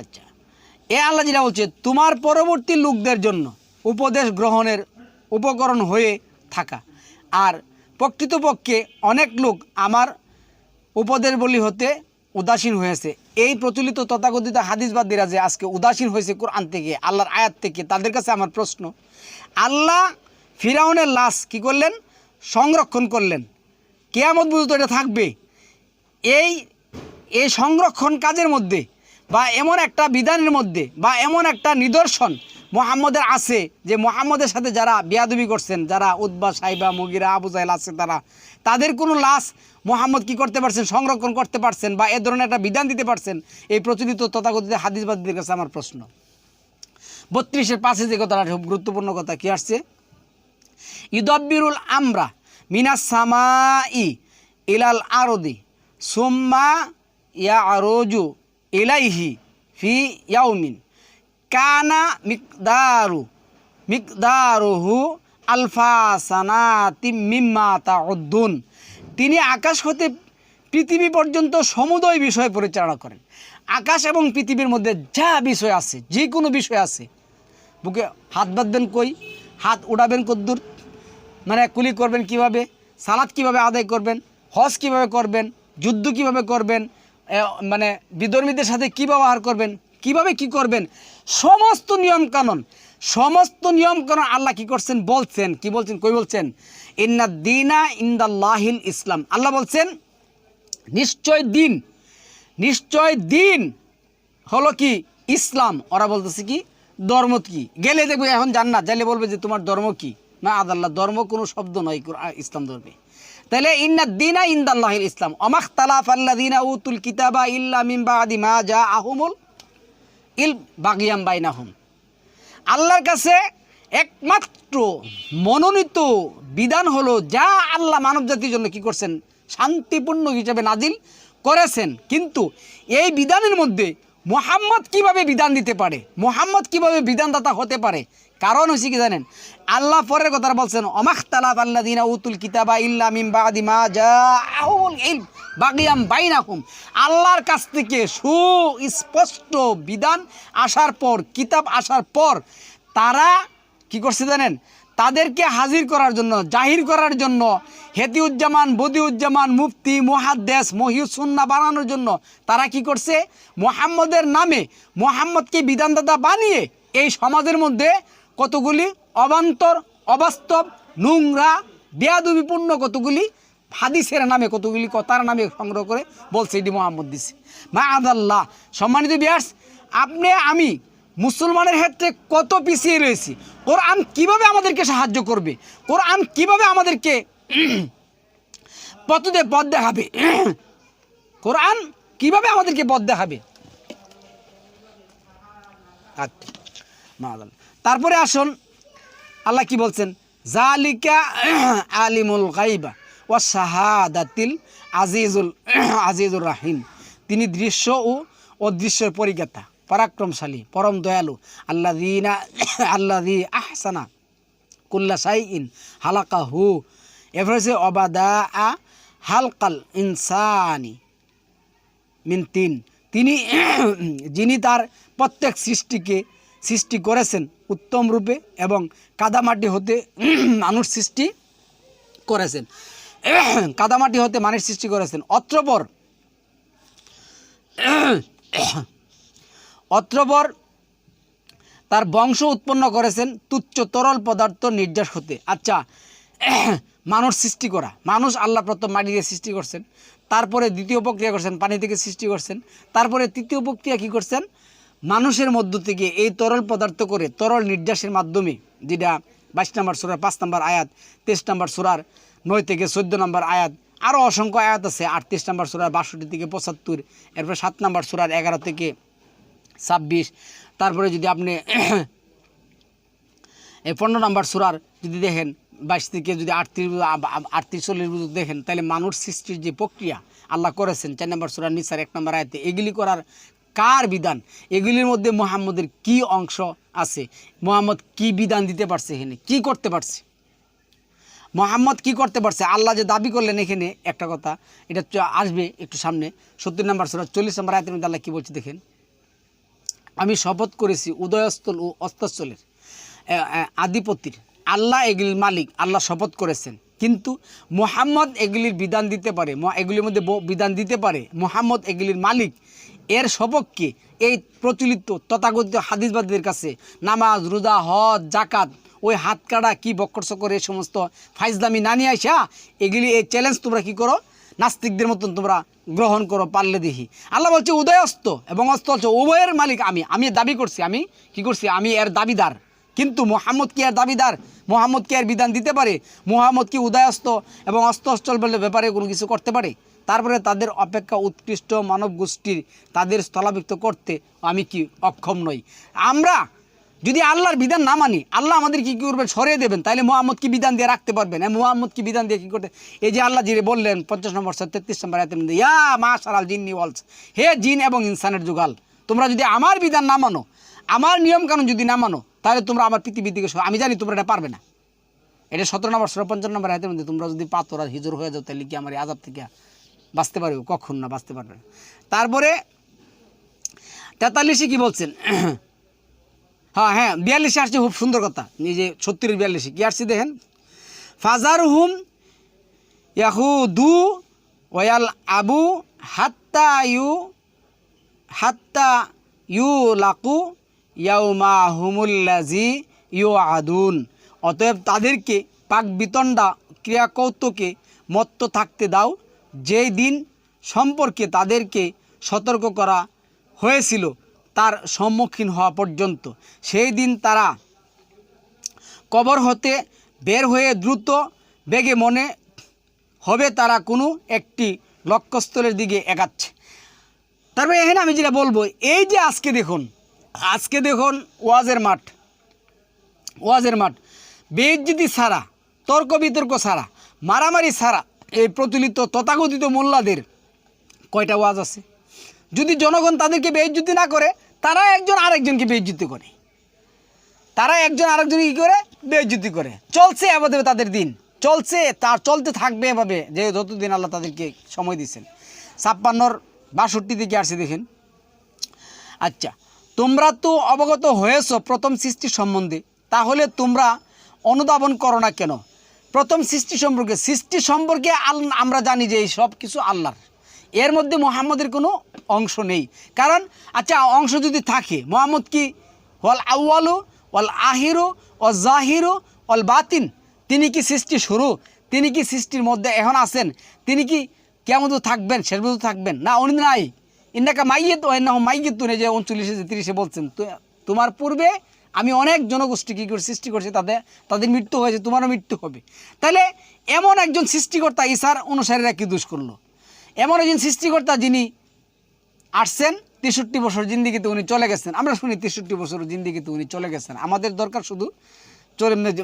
আচ্ছা, এ আল্লাহ যেটা বলছে, তোমার পরবর্তী লোকদের জন্য উপদেশ গ্রহণের উপকরণ হয়ে থাকা। আর প্রকৃতপক্ষে অনেক লোক আমার উপদেশ বলি হতে উদাসীন হয়েছে। এই প্রচলিত তথাকথিত হাদিসবাদীরা যে আজকে উদাসীন হয়েছে কোরআন থেকে, আল্লাহর আয়াত থেকে, তাদের কাছে আমার প্রশ্ন, আল্লাহ ফিরাউনের লাশ কী করলেন, সংরক্ষণ করলেন, কিয়ামত পর্যন্ত এটা থাকবে। এই সংরক্ষণ কাজের মধ্যে বা এমন একটা বিধানের মধ্যে বা এমন একটা নিদর্শন মুহাম্মদের আছে, যে মুহাম্মদের সাথে যারা বেয়াদবি করছেন, যারা উতবা সাইবা মুগিরা আবু জাহেল আছে, তাদের কোনো লাশ মুহাম্মদ কি করতে পারছেন, সংরক্ষণ করতে পারছেন বা এ ধরনের একটা বিধান দিতে পারছেন। এই প্রচলিত তথাকথিত হাদিসবাদীদের কাছে আমার প্রশ্ন। 32-এর 5-এ যে কথাটা খুব গুরুত্বপূর্ণ কথা কি আসছে, ইউদাব্বিরুল আমরা মিনাস সামাই ইলাল আরদি সুম্মা ইয়ারজু ইলাইহি ফি ইয়াউমিন কানা মিকদারুহু আলফা সানাতিম মিম্মা তাউদ্দুন। তিনি আকাশ হতে পৃথিবী পর্যন্ত সমুদয় বিষয় পরিচালনা করেন। আকাশ এবং পৃথিবীর মধ্যে যা বিষয় আছে, যে কোনো বিষয় আছে, বুকে হাত বাঁধবেন কই, হাত উড়াবেন কদ্দূর, মানে কুলি করবেন কিভাবে, সালাত কিভাবে আদায় করবেন, হজ কিভাবে করবেন, যুদ্ধ কিভাবে করবেন, মানে বিধর্মীদের সাথে কি ব্যবহার করবেন, কিভাবে কি করবেন, সমস্ত নিয়মকানুন আল্লাহ কি করছেন, বলছেন, কি বলছেন, কই বলছেন, ইন্না দীনা ইনদাল্লাহিল ইসলাম। আল্লাহ বলছেন নিশ্চয় দিন হলো কি ইসলাম। ওরা বলতেছে কি ধর্ম কি, গেলে দেখবে এখন জান্নাত যাইলে বলবে যে তোমার ধর্ম কি, না আদাল্লাহ, ধর্ম কোনো শব্দ নয় ইসলাম ধর্মে। তাহলে ইন্না দীনা ইনদাল্লাহিল ইসলাম অমাখতালাফাল্লাযীনা উতুল কিতাবা ইল্লা মিন বাদি মা জাআহুমুল ইলম বাগিয়াম বাইনাহুম। আল্লাহর কাছে একমাত্র মনোনীত বিধান হলো যা আল্লাহ মানব জাতির জন্য কি করছেন, শান্তিপূর্ণ হিসেবে নাজিল করেছেন। কিন্তু এই বিধানের মধ্যে মুহাম্মদ কিভাবে বিধান দিতে পারে, মুহাম্মদ কিভাবে বিধানদাতা হতে পারে, কারণ হচ্ছে কি জানেন, আল্লাহ পরের কথা বলছেন অমাখতালাফাল্লাযীনা উতুল কিতাবা ইল্লা মিন বাদি মা জাআহুমুল ইলম বাগিয়াম বাইনাহুম। আল্লাহর কাছ থেকে সুস্পষ্ট বিধান আসার পর, কিতাব আসার পর তারা কি করছে জানেন, তাদেরকে হাজির করার জন্য, জাহির করার জন্য, হেতিউজ্জামান বদিউজ্জামান মুফতি মুহাদ্দিস মহিউসুন্নাহ বানানোর জন্য তারা কি করছে, মুহাম্মদের নামে মুহাম্মদকে বিধানদাতা বানিয়ে এই সমাজের মধ্যে কতগুলি অবান্তর, অবাস্তব, নোংরা, বেয়াদবিপূর্ণ কতগুলি হাদিসের নামে কতগুলি কথার নামে সংগ্রহ করে বলছে এটি মোহাম্মদ দিছে। মা আদাল্লাহ, সম্মানিত ভিউয়ার্স, আপনি আমি মুসলমানের ক্ষেত্রে কত পিছিয়ে রয়েছি। কোরআন কিভাবে আমাদেরকে সাহায্য করবে, কোরআন কিভাবে আমাদেরকে পথ দেখাবে, কোরআন কিভাবে আমাদেরকে পথ দেখাবে। আচ্ছা, তারপরে আসুন আল্লাহ কি বলছেন, জালিকা আলিমুল গাইবা ওয়া শাহাদাতিল আজিজুর রাহিম। তিনি দৃশ্য ও অদৃশ্যের পরিজ্ঞাতা, পরাক্রমশালী, পরম দয়ালু। আল্লাযী আহসানা কুল্লা শাইইন হালাকাহু। এরপরে হচ্ছে অবাদা হালকাল ইনসানি মিন তিন। তিনি যিনি তার প্রত্যেক সৃষ্টি করেছেন উত্তম রূপে এবং কাদামাটি হতে মানুষ সৃষ্টি করেছেন, কাদামাটি হতে মানুষ সৃষ্টি করেছেন। অত্রপর তার বংশ উৎপন্ন করেছেন তুচ্ছ তরল পদার্থ নির্যাস হতে। আচ্ছা, মানুষ সৃষ্টি করা, মানুষ আল্লাহ প্রথম মাটি দিয়ে সৃষ্টি করছেন, তারপরে দ্বিতীয় প্রক্রিয়া করছেন পানি থেকে সৃষ্টি করছেন, তারপরে তৃতীয় প্রক্রিয়া কী করছেন, মানুষের মধ্য থেকে এই তরল পদার্থ করে তরল নির্যাসের মাধ্যমে, যেটা 22 নম্বর সূরার 5 নম্বর আয়াত, 23 নম্বর সূরার 9 থেকে 14 নম্বর আয়াত, আরও অসংখ্য আয়াত আছে 38 নম্বর সূরার 62 থেকে 75, এরপরে 7 নম্বর সূরার 11 থেকে 26, তারপরে যদি আপনি এই 15 নম্বর সূরার যদি দেখেন 22 থেকে যদি 38-40 দেখেন, তাহলে মানুষ সৃষ্টির যে প্রক্রিয়া আল্লাহ করেছেন 4 নম্বর সূরা নিসার 1 নম্বর আয়াতে, এগুলি করার কার বিধান, এগুলির মধ্যে মুহাম্মদের কি অংশ আছে, মুহাম্মদ কি বিধান দিতে পারছে, এখানে কি করতে পারছে, মুহাম্মদ কি করতে পারছে। আল্লাহ যে দাবি করলেন এখানে একটা কথা, এটা আসবে একটু সামনে 70 নম্বর সূরা 40 নম্বর আয়াতের মধ্যে আল্লাহ কি বলছে দেখেন, আমি শপথ করেছি উদয়স্থল ও অস্তস্থলের আধিপতির, আল্লাহ এগুলির মালিক, আল্লাহ শপথ করেছেন। কিন্তু মুহাম্মদ এগুলির বিধান দিতে পারে, এগুলির মধ্যে বিধান দিতে পারে, মুহাম্মদ এগুলির মালিক। এর সপক্ষে এই প্রচলিত তথাকথিত হাদিসবাদীদের কাছে নামাজ, রোজা, হজ, জাকাত, ওই হাত কাটা কি বক্করস করে এই সমস্ত ফাইজলামি না নিয়ে আসা, এগুলি এই চ্যালেঞ্জ তোমরা কি করো, নাস্তিকদের মতন তোমরা গ্রহণ করো, পারলে দেখি। আল্লাহ বলছে উদয় অস্ত এবং অস্ত হচ্ছে উভয়ের মালিক আমি দাবি করছি, আমি কি করছি, আমি এর দাবিদার। কিন্তু মুহাম্মদ কি এর দাবিদার, মুহাম্মদ কি এর বিধান দিতে পারে, মুহাম্মদ কি উদয়াস্ত এবং অস্ত অস্টল বলে ব্যাপারে কোনো কিছু করতে পারে? তারপরে তাদের অপেক্ষা উৎকৃষ্ট মানব গোষ্ঠীর তাদের স্থলাভিষিক্ত করতে আমি কি অক্ষম নই। আমরা যদি আল্লাহর বিধান না মানি, আল্লাহ আমাদের কী করবেন, সরিয়ে দেবেন। তাহলে মুহাম্মদ কি বিধান দিয়ে রাখতে পারবেন? মুহাম্মদ কি বিধান দিয়ে কী করতে, এই যে আল্লাহ জিরে বললেন 50 নম্বর 33 নম্বর আয়াতের মধ্যে, ইয়া মাশারাল জিন্নি ওয়ালস, হে জিন এবং ইনসানের যুগাল, তোমরা যদি আমার বিধান না মানো, আমার নিয়মকানুন যদি না মানো, তাহলে তোমরা আমার পৃথিবী থেকে, আমি জানি তোমরা এটা পারবে না। এটা 17 নম্বর 55 নম্বর আয়াতের মধ্যে, তোমরা যদি পাথর আর হিজর হয়ে যাও, তাহলে কি আমার এই আযাব থেকে বাঁচতে পারবে? কখন না, বাঁচতে পারবে না। তারপরে 43 কি বলছেন, হ্যাঁ 42 আসছে, খুব সুন্দর কথা, নিজে 70-42 কি আসছে দেখেন, ফাজার হুম ইয়াহুদু ওয়াল আবু হাত্তা ইউ লাকু ইয়াউমা হুমুল্লাজি ইউ আদুন। অতএব তাদেরকে পাক বিতণ্ডা ক্রিয়াকৌতুকে মত্ত থাকতে দাও, যেই দিন সম্পর্কে তাদেরকে সতর্ক করা হয়েছিল তার সম্মুখীন হওয়া পর্যন্ত। সেই দিন তারা কবর হতে বের হয়ে দ্রুত বেগে মনে হবে তারা কোনো একটি লক্ষ্যস্থলের দিকে এগাচ্ছে। তারপরে এখানে আমি যেটা বলবো, এই যে আজকে দেখুন ওয়াজের মাঠ বেইজ্জতি ছাড়া, তর্ক বিতর্ক ছাড়া, মারামারি ছাড়া এই প্রচলিত তথাকথিত মোল্লাদের কয়টা ওয়াজ আছে? যদি জনগণ তাদেরকে বেইজ্জতি না করে, তারা একজন আরেকজনকে বেইজ্জতি করে, কী করে বেইজ্জতি করে। চলছে এভাবে তাদের দিন, চলতে থাকবে এভাবে, যে যতদিন আল্লাহ তাদেরকে সময় দিচ্ছেন। 56-62 থেকে আসছে দেখেন। আচ্ছা, তোমরা তো অবগত হয়েছ প্রথম সৃষ্টি সম্বন্ধে, তাহলে তোমরা অনুধাবন করো না কেন? প্রথম সৃষ্টি সম্পর্কে আমরা জানি যে এই সব কিছু আল্লাহর, এর মধ্যে মুহাম্মদের কোনো অংশ নেই। কারণ আচ্ছা, অংশ যদি থাকে, মুহাম্মদ কি ওয়াল আউয়ালু ওয়াল আহিরু ওয়াল জাহিরু ওয়াল বাতিন, তিনি কি সৃষ্টি শুরু, তিনি কি সৃষ্টির মধ্যে এখন আছেন? তিনি কি কেমন থাকবেন, শেষ পর্যন্ত থাকবেন? না, উনি নাই। ইন্নাকা মাইয়িত ওয়া ইন্নাহুম মাইয়িতুন, এই যে 39 30 বলছেন, তোমার পূর্বে আমি অনেক জনগোষ্ঠী কী করে সৃষ্টি করছি, তাদের মৃত্যু হয়েছে, তোমারও মৃত্যু হবে। তাহলে এমন একজন সৃষ্টিকর্তা ঈসার অনুসারীরা কি দোষ করলো? এমন একজন সৃষ্টিকর্তা যিনি আসছেন 63 বছর জিন্দিগিতে উনি চলে গেছেন। আমরা শুনি 63 বছর জিন্দিগিতে উনি চলে গেছেন। আমাদের দরকার শুধু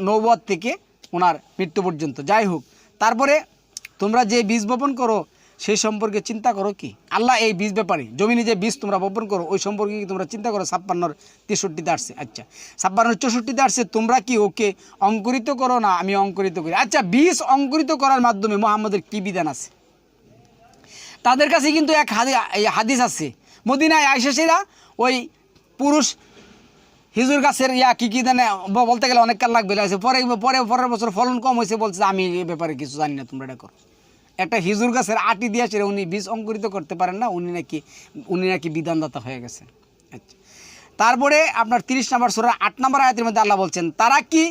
নবুয়ত থেকে ওনার মৃত্যু পর্যন্ত। যাই হোক, তারপরে তোমরা যে বীজ বপন করো সেই সম্পর্কে চিন্তা করো কি? আল্লাহ এই বীজ ব্যাপারে, জমিনে যে বীজ তোমরা বপন করো ওই সম্পর্কে কি তোমরা চিন্তা করো? 56 63 আসছে, আচ্ছা 56 64 আসছে, তোমরা কি ওকে অঙ্কুরিত করো? না, আমি অঙ্কুরিত করি। আচ্ছা, বীজ অঙ্কুরিত করার মাধ্যমে মুহাম্মদের কী বিধান আছে? তাদের কাছে কিন্তু এক হাদিস আছে, মদিনায় আইসেরা ওই পুরুষ হিজুর গাছের কী জানে বলতে গেলে অনেক কাল লাগবে, পরের বছর ফলন কম হয়েছে, বলছে আমি এই ব্যাপারে কিছু জানি না, তোমরা এটা করো। একটা হিজুর গাছের আটি দিয়ে সেটা উনি বীজ অঙ্কুরিত করতে পারেন না, উনি নাকি বিধানদাতা হয়ে গেছেন। আচ্ছা, তারপরে আপনার 30 নম্বর সূরা 8 নম্বর আয়াতের মধ্যে আল্লাহ বলছেন, তারা কি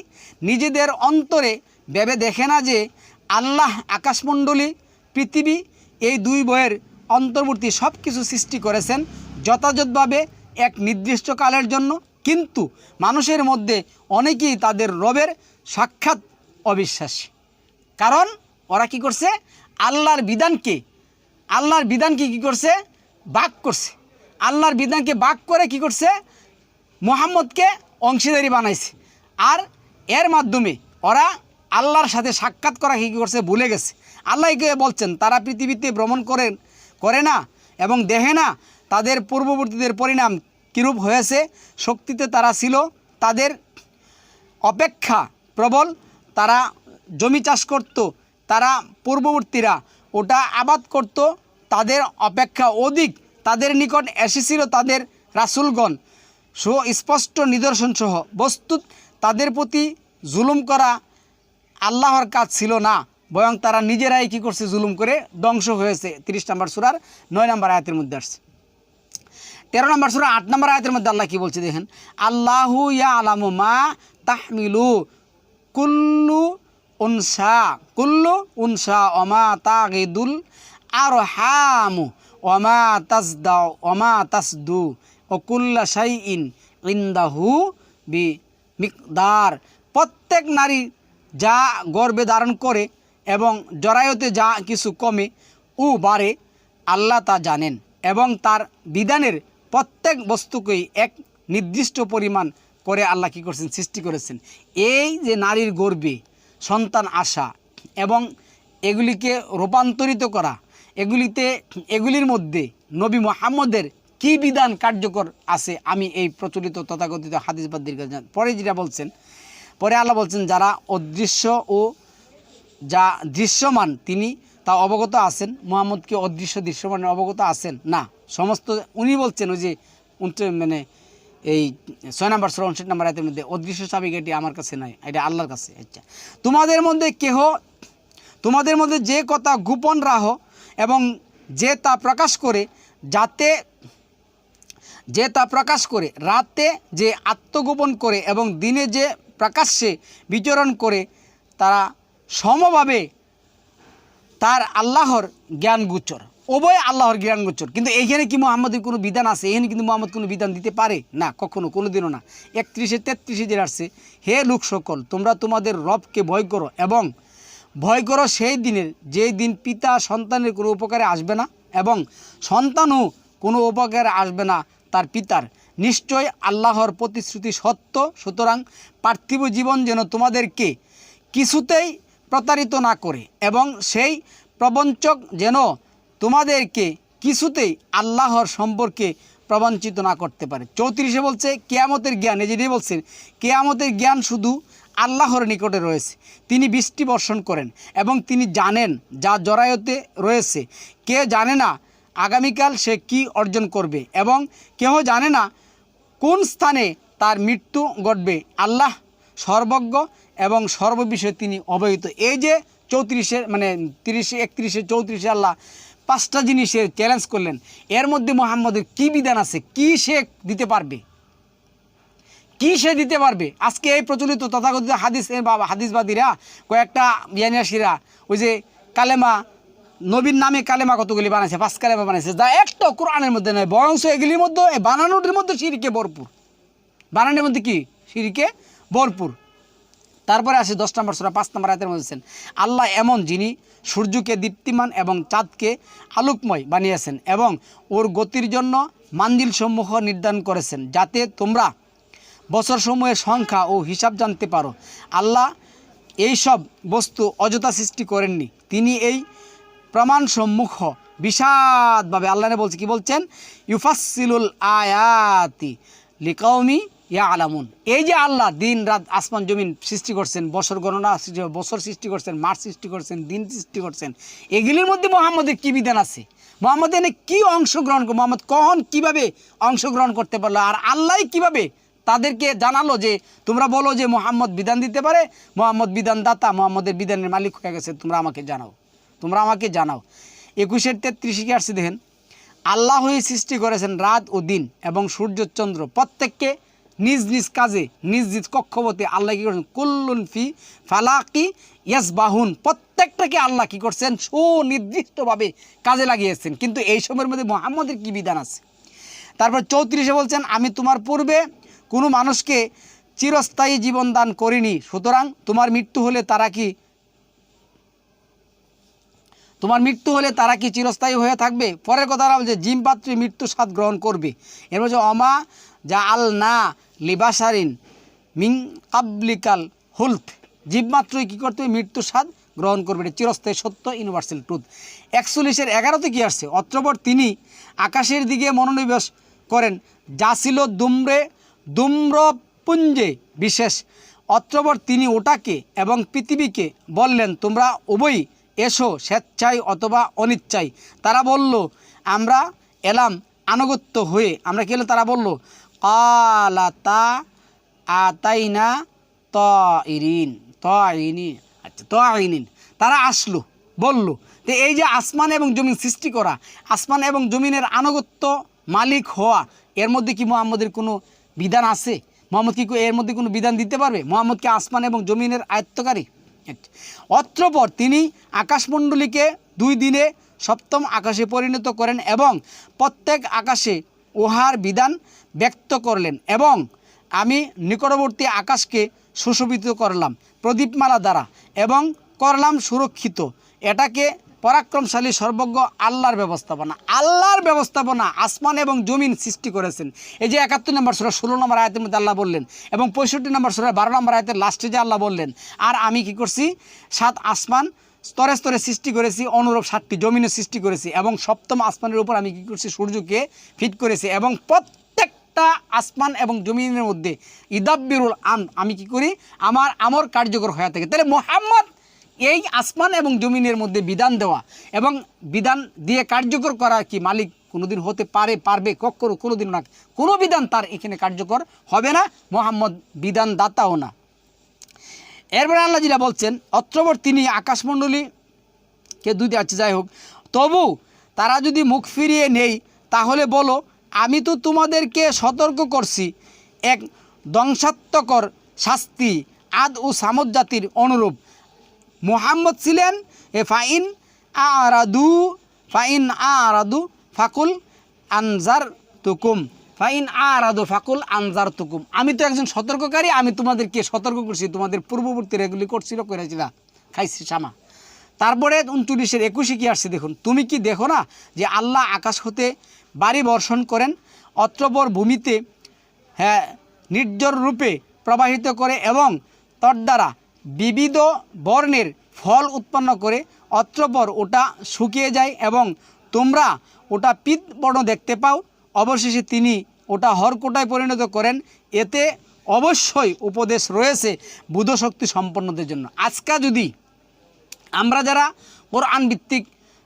নিজেদের অন্তরে ভেবে দেখে না যে আল্লাহ আকাশমণ্ডলী, পৃথিবী, এই দুই বইয়ের অন্তর্বর্তী সব কিছু সৃষ্টি করেছেন যথাযথভাবে এক নির্দিষ্ট কালের জন্য, কিন্তু মানুষের মধ্যে অনেকেই তাদের রবের সাক্ষাৎ অবিশ্বাসী। কারণ ওরা কি করছে? আল্লাহর বিধানকে কী করছে? বাক করছে। আল্লাহর বিধানকে বাক করে কি করছে? মুহাম্মদকে অংশীদারি বানাইছে। আর এর মাধ্যমে ওরা আল্লাহর সাথে সাক্ষাৎ করা কী করছে? ভুলে গেছে। আল্লাহকে বলছেন, তারা পৃথিবীতে ভ্রমণ করে না এবং দেখে না তাদের পূর্ববর্তীদের পরিণাম কীরূপ হয়েছে। শক্তিতে তারা ছিল তাদের অপেক্ষা প্রবল, তারা জমি চাষ করত, তারা পূর্ববর্তীরা ওটা আবাদ করত, তাদের অপেক্ষা অধিক তাদের নিকট এসেছিল তাদের রাসূলগণ সুস্পষ্ট নিদর্শনসহ। বস্তুত তাদের প্রতি জুলুম করা আল্লাহর কাজ ছিল না, বরং তারা নিজেরাই কী করছে? জুলুম করে ধ্বংস হয়েছে। 30 নম্বর সূরার 9 নম্বর আয়াতের মধ্যে আসছে। 13 নম্বর সূরা 8 নম্বর আয়াতের মধ্যে আল্লাহ কী বলছে দেখেন, আল্লাহু ইয়ালামু মা তাহমিলু কুল্লু উনসা ওমা তাগিদুল আরহামু ওমা তাসদু ওকুল্লা শাইইন ইনদাহু বিমিকদার। প্রত্যেক নারী যা গর্ভে ধারণ করে এবং জরায়ুতে যা কিছু কমে ও বাড়ে আল্লাহ তা জানেন, এবং তার বিধানের প্রত্যেক বস্তুকেই এক নির্দিষ্ট পরিমাণ করে আল্লাহ কী করছেন? সৃষ্টি করেছেন। এই যে নারীর গর্ভে সন্তান আসা এবং এগুলিকে রূপান্তরিত করা, এগুলির মধ্যে নবী মুহাম্মদের কী বিধান কার্যকর আছে, আমি এই প্রচলিত তথাকথিত হাদিসবাদীর কাছে পরে যেটা বলছেন, পরে আল্লাহ বলছেন, যারা অদৃশ্য ও যা দৃশ্যমান তিনি তা অবগত আছেন। মুহাম্মদ কি অদৃশ্য দৃশ্যমানের অবগত আছেন? না, সমস্ত উনি বলছেন ওই যে মানে এই 6 নম্বর সূরা 59 নম্বর আয়াতের মধ্যে, অদৃশ্য চাবিক এটি আমার কাছে নয়, এটা আল্লাহর কাছে। আচ্ছা, তোমাদের মধ্যে যে কথা গোপন রাহ এবং যে তা প্রকাশ করে রাতে যে আত্মগোপন করে এবং দিনে যে প্রকাশ্যে বিচরণ করে, তারা সমভাবে তার আল্লাহর জ্ঞানগোচর, উভয় আল্লাহর জ্ঞানগোচর। কিন্তু এইখানে কি মুহাম্মদের কোনো বিধান আছে? এখানে কিন্তু মুহাম্মদ কোনো বিধান দিতে পারে না, কখনো, কোনো দিনও না। 31-33 যে আসছে, হে লোক সকল, তোমরা তোমাদের রবকে ভয় করো এবং ভয় করো সেই দিনের, যেই দিন পিতা সন্তানের কোনো উপকারে আসবে না এবং সন্তানও কোনো উপকারে আসবে না তার পিতার। নিশ্চয় আল্লাহর প্রতিশ্রুতি সত্য, সুতরাং পার্থিব জীবন যেন তোমাদেরকে কিছুতেই প্রতারিত না করে এবং সেই প্রবঞ্চক যেন তোমাদেরকে কিছুতেই আল্লাহর সম্পর্কে প্রবঞ্চিত না করতে পারে। 34 বলছে, কিয়ামতের জ্ঞান, এই যেটাই বলছেন, কিয়ামতের জ্ঞান শুধু আল্লাহর নিকটে রয়েছে। তিনি বৃষ্টি বর্ষণ করেন এবং তিনি জানেন যা জরায়ুতে রয়েছে। কে জানে না আগামীকাল সে কি অর্জন করবে, এবং কেউ জানে না কোন স্থানে তার মৃত্যু ঘটবে। আল্লাহ সর্বজ্ঞ এবং সর্ববিষয়ে তিনি অবহিত। এই যে 34 মানে 30 31 34 আল্লাহ 5টা জিনিসের চ্যালেঞ্জ করলেন। এর মধ্যে মুহাম্মদের কী বিধান আছে? কি সে দিতে পারবে? কি সে দিতে পারবে? আজকে এই প্রচলিত তথাকথিত হাদিসবাদীরা কয়েকটা ইয়ানিয়াসীরা ওই যে কালেমা, নবীর নামে কালেমা কতগুলি বানাইছে, 5 কালেমা বানাইছে, যা একটা কোরআনের মধ্যে নয়, বরং এগুলির মধ্যে বানানোটির মধ্যে শিরকে ভরপুর, বানানোর মধ্যে কি শিরকে ভরপুর। তারপরে আসে 10 নম্বর সূরা 5 নম্বর আয়াতের মধ্যে আল্লাহ এমন যিনি সূর্যকে দীপ্তিমান এবং চাঁদকে আলোকময় বানিয়েছেন এবং ওর গতির জন্য মানজিল সমূহ নির্ধারণ করেছেন, যাতে তোমরা বছরসমূহের সংখ্যা ও হিসাব জানতে পারো। আল্লাহ এই সব বস্তু অযথা সৃষ্টি করেননি, তিনি এই প্রমাণসমূহ বিশাদভাবে আল্লাহনে বলছে, কি বলছেন, ইউফাসসিলুল আয়াতি লিকাউমি ইয়ালামুন। এই যে আল্লাহ দিন রাত আসমান জমিন সৃষ্টি করছেন, বছর গণনা বছর সৃষ্টি করছেন, মাস সৃষ্টি করছেন, দিন সৃষ্টি করছেন, এগুলির মধ্যে মোহাম্মদের কী বিধান আছে, মোহাম্মদ এনে কী অংশগ্রহণ, মোহাম্মদ কখন কীভাবে অংশগ্রহণ করতে পারলো, আর আল্লাহ কীভাবে তাদেরকে জানালো যে তোমরা বলো যে মোহাম্মদ বিধান দিতে পারে, মোহাম্মদ বিধানদাতা, মোহাম্মদের বিধানের মালিক হয়ে গেছে, তোমরা আমাকে জানাও, তোমরা আমাকে জানাও। 21-33 কি আসছে দেখেন, আল্লাহই সৃষ্টি করেছেন রাত ও দিন এবং সূর্য চন্দ্র, প্রত্যেককে নিজ নিজ কাজে নিজ নিজ কক্ষপথে আল্লাহ কী করেছেন, কুল্লুন ফি ফালাকি ইয়াসবাহুন, প্রত্যেকটাকে আল্লাহ কী করছেন, সুনির্দিষ্টভাবে কাজে লাগিয়েছেন। কিন্তু এই সময়ের মধ্যে মুহাম্মদের কী বিধান আছে? তারপর 34 বলছেন, আমি তোমার পূর্বে কোনো মানুষকে চিরস্থায়ী জীবন দান করিনি, সুতরাং তোমার মৃত্যু হলে তারা কি চিরস্থায়ী হয়ে থাকবে? পরের কথা বলছে, জিমপাত্রী মৃত্যু স্বাদ গ্রহণ করবে। এর মধ্যে অমা যা আল না লিবাসারিন মিং কাবলিকাল হুলফ, জীবমাত্রই কী করতে হবে, মৃত্যুর স্বাদ গ্রহণ করবে, এটা চিরস্থায়ী সত্য, ইউনিভার্সাল ট্রুথ। 41-11 কি আসছে, অত্রপর তিনি আকাশের দিকে মনোনিবেশ করেন, যা ছিল ধূম্রপুঞ্জে বিশেষ। অত্রপর তিনি ওটাকে এবং পৃথিবীকে বললেন, তোমরা উভয়ই এসো, স্বেচ্ছায় অথবা অনিচ্ছায়। তারা বলল, আমরা এলাম আনুগত্য হয়ে। আমরা কি হলো? তারা বলল, কালাতা আতাইনা তাইরিন, আচ্ছা তাইরিন, তারা আসলো, বলল। তো এই যে আসমান এবং জমিন সৃষ্টি করা, আসমান এবং জমিনের আনুগত্য মালিক হওয়া, এর মধ্যে কি মুহাম্মদের কোনো বিধান আছে? মুহাম্মদ কি এর মধ্যে কোনো বিধান দিতে পারবে? মুহাম্মদ কি আসমান এবং জমিনের আয়ত্তকারী? অত্রপর তিনি আকাশমণ্ডলীকে 2 দিনে 7ম আকাশে পরিণত করেন এবং প্রত্যেক আকাশে উহার বিধান ব্যক্ত করলেন, এবং আমি নিকটবর্তী আকাশকে সুশোভিত করলাম প্রদীপমালা দ্বারা এবং করলাম সুরক্ষিত। এটাকে পরাক্রমশালী সর্বজ্ঞ আল্লাহর ব্যবস্থাপনা আসমান এবং জমিন সৃষ্টি করেছেন। এই যে 71 নম্বর সূরা 16 নম্বর আয়াতের মধ্যে আল্লাহ বললেন, এবং 65 নম্বর সূরা 12 নম্বর আয়াতের লাস্টে যে আল্লাহ বললেন, আর আমি কি করছি, 7 আসমান স্তরে স্তরে সৃষ্টি করেছি, অনুরূপ 7টি জমিনে সৃষ্টি করেছি, এবং 7ম আসমানের উপর আমি কি করছি, সূর্যকে ফিট করেছি, এবং প্রত্যেকটা আসমান এবং জমিনের মধ্যে ইদাব্বিরুল আমি কি করি, আমার আমর কার্যকর হয়ে থাকে। তাহলে মুহাম্মদ এই আসমান এবং জমিনের মধ্যে বিধান দেওয়া এবং বিধান দিয়ে কার্যকর করা কি মালিক কোনোদিন হতে পারবে? কোনোদিন না, কোনো বিধান তার এখানে কার্যকর হবে না, মুহাম্মদ বিধান দাতাও না। এরপরে আল্লাহ যেটা বলছেন, অত্রপর তিনি আকাশমণ্ডলীকে 2 আছে, যাই হোক, তবু তারা যদি মুখ ফিরিয়ে নেই, তাহলে বলো, আমি তো তোমাদেরকে সতর্ক করছি এক ধ্বংসাত্মকর শাস্তি আদ ও সামদ জাতির অনুরূপ। মুহাম্মদ ছিলেন ফাইন আরাদু ফাকুল আনজার তুকুম, আমি তো একজন সতর্ককারী, আমি তোমাদেরকে সতর্ক করছি, তোমাদের পূর্ববর্তী এগুলি করেছিল খাইছি শামা। তারপরে 29-21 কি আসছে দেখুন, তুমি কি দেখো না যে আল্লাহ আকাশ হতে বাড়ি বর্ষণ করেন, অত্রপর ভূমিতে নির্ঝর রূপে প্রবাহিত করে এবং তর দ্বারা বিবিধ বর্ণের ফল উৎপন্ন করে, অত্রপর ওটা শুকিয়ে যায় এবং তোমরা ওটা পিত বর্ণ দেখতে পাও, অবশেষে তিনি ওটা হরকোটায় পরিণত করেন। এতে অবশ্যই উপদেশ রয়েছে বুধশক্তি সম্পন্নদের জন্য। আজকে যদি আমরা যারা কোরআন ভিত্তিক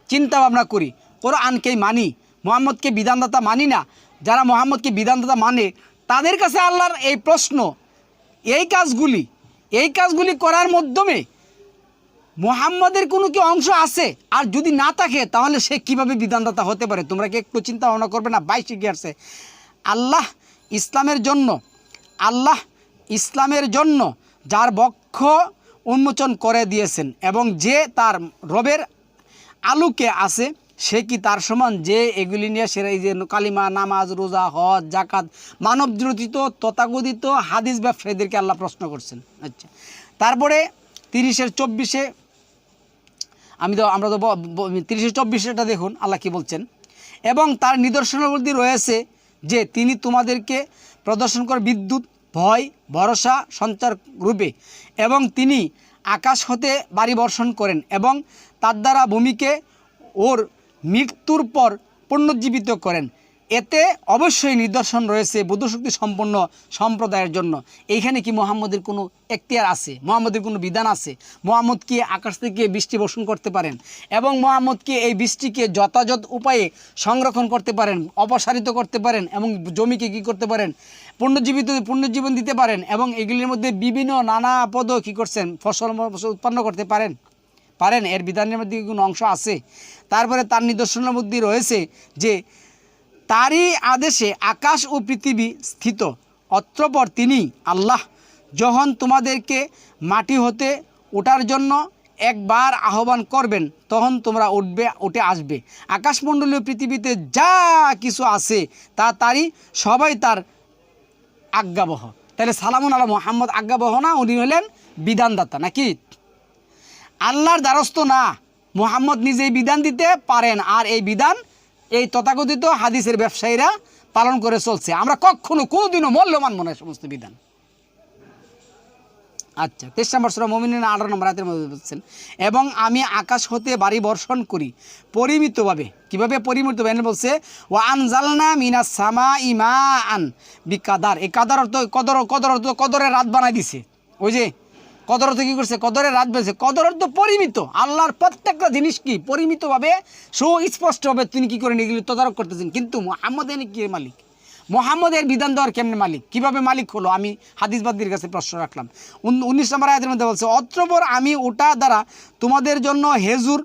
চিন্তা ভাবনা করি, কোরআনকেই মানি, মুহাম্মদকে বিধানদাতা মানি না, যারা মুহাম্মদকে বিধানদাতা মানে, তাদের কাছে আল্লাহর এই প্রশ্ন, এই কাজগুলি করার মাধ্যমে মুহাম্মদের কোনো কি অংশ আছে? আর যদি না থাকে তাহলে সে কিভাবে বিধানদাতা হতে পারে? তোমরা কি একটু চিন্তা ভাবনা করবে না? 22 কি আসছে, আল্লাহ ইসলামের জন্য আল্লাহ ইসলামের জন্য যার বক্ষ উন্মোচন করে দিয়েছেন এবং যে তার রবের আলোকে আছে সে কি তার সমান, যে এগুলি নিয়ে সেরা এই যে কালিমা, নামাজ, রোজা, হজ, জাকাত মানব বিরোচিত তথাকথিত হাদিস ব্যবসায়ীদেরকে আল্লাহ প্রশ্ন করছেন। আচ্ছা, তারপরে 30-24 আমরা তো 30-24 দেখুন আল্লাহ কি বলছেন, এবং তার নিদর্শনাবলী রয়েছে যে তিনি তোমাদেরকে প্রদর্শন করে বিদ্যুৎ, ভয়, ভরসা সঞ্চার রূপে, এবং তিনি আকাশ হতে বাড়ি বর্ষণ করেন এবং তার দ্বারা ভূমিকে ওর মৃত্যুর পর পুনর্জীবিত করেন। এতে অবশ্যই নিদর্শন রয়েছে বুদ্ধশক্তি সম্পন্ন সম্প্রদায়ের জন্য। এইখানে কি মুহাম্মদের কোনো এখতিয়ার আছে? মুহাম্মদের কোনো বিধান আছে? মুহাম্মদ কি আকাশ থেকে বৃষ্টি বর্ষণ করতে পারেন এবং মুহাম্মদ কি এই বৃষ্টিকে যথাযথ উপায়ে সংরক্ষণ করতে পারেন, অপসারিত করতে পারেন এবং জমিকে কি করতে পারেন, পুনর্জীবন দিতে পারেন এবং এগুলির মধ্যে বিভিন্ন নানা পদ কী করছেন, ফসল উৎপন্ন করতে পারেন? এর বিধানের মধ্যে কোনো অংশ আছে? তারপরে তার নিদর্শনের মধ্যে রয়েছে যে তারই আদেশে আকাশ ও পৃথিবী স্থিত। অতঃপর তিনি আল্লাহ যখন তোমাদেরকে মাটি হতে ওঠার জন্য একবার আহ্বান করবেন তখন তোমরা উঠে আসবে। আকাশমণ্ডলীয় পৃথিবীতে যা কিছু আছে তা তারই, সবাই তার আজ্ঞাবহ। তাহলে সালামুন আলা মুহাম্মদ আজ্ঞাবহ না? উনি হলেন বিধানদাতা নাকি? আল্লাহর দ্বারস্থ না, মুহাম্মদ নিজেই বিধান দিতে পারেন, আর এই বিধান এই তথাকথিত হাদিসের ব্যবসায়ীরা পালন করে চলছে। আমরা কখনো কোনোদিনও মূল্য মানব না সমস্ত বিধান। আচ্ছা, 23 নম্বর সূরা মুমিনুন 18 নম্বর আয়াতের মধ্যে বলছেন, এবং আমি আকাশ হতে বাড়ি বর্ষণ করি পরিমিতভাবে। কীভাবে পরিমিতভাবে বলছে? ওয়া আনজালনা মিনাস সামাই মাআন বিকাদার। এই কাদার অর্থ কদরের রাত বানাই দিছে। ওই যে কদর অর্থ কী করছে? কদরের রাত বলছে। কদর অর্থ পরিমিত। আল্লাহর প্রত্যেকটা জিনিস কি পরিমিতভাবে সুস্পষ্টভাবে তিনি কী করেন, এগুলি তদারক করতেছেন। কিন্তু মুহাম্মদ এনে কি মালিক? মুহাম্মদের বিধান দেওয়ার কেমনে মালিক? কিভাবে মালিক হলো? আমি হাদিসবাদীর কাছে প্রশ্ন রাখলাম। 19 নম্বর আয়াতের মধ্যে বলছে, অতঃপর আমি ওটা দ্বারা তোমাদের জন্য হেজুর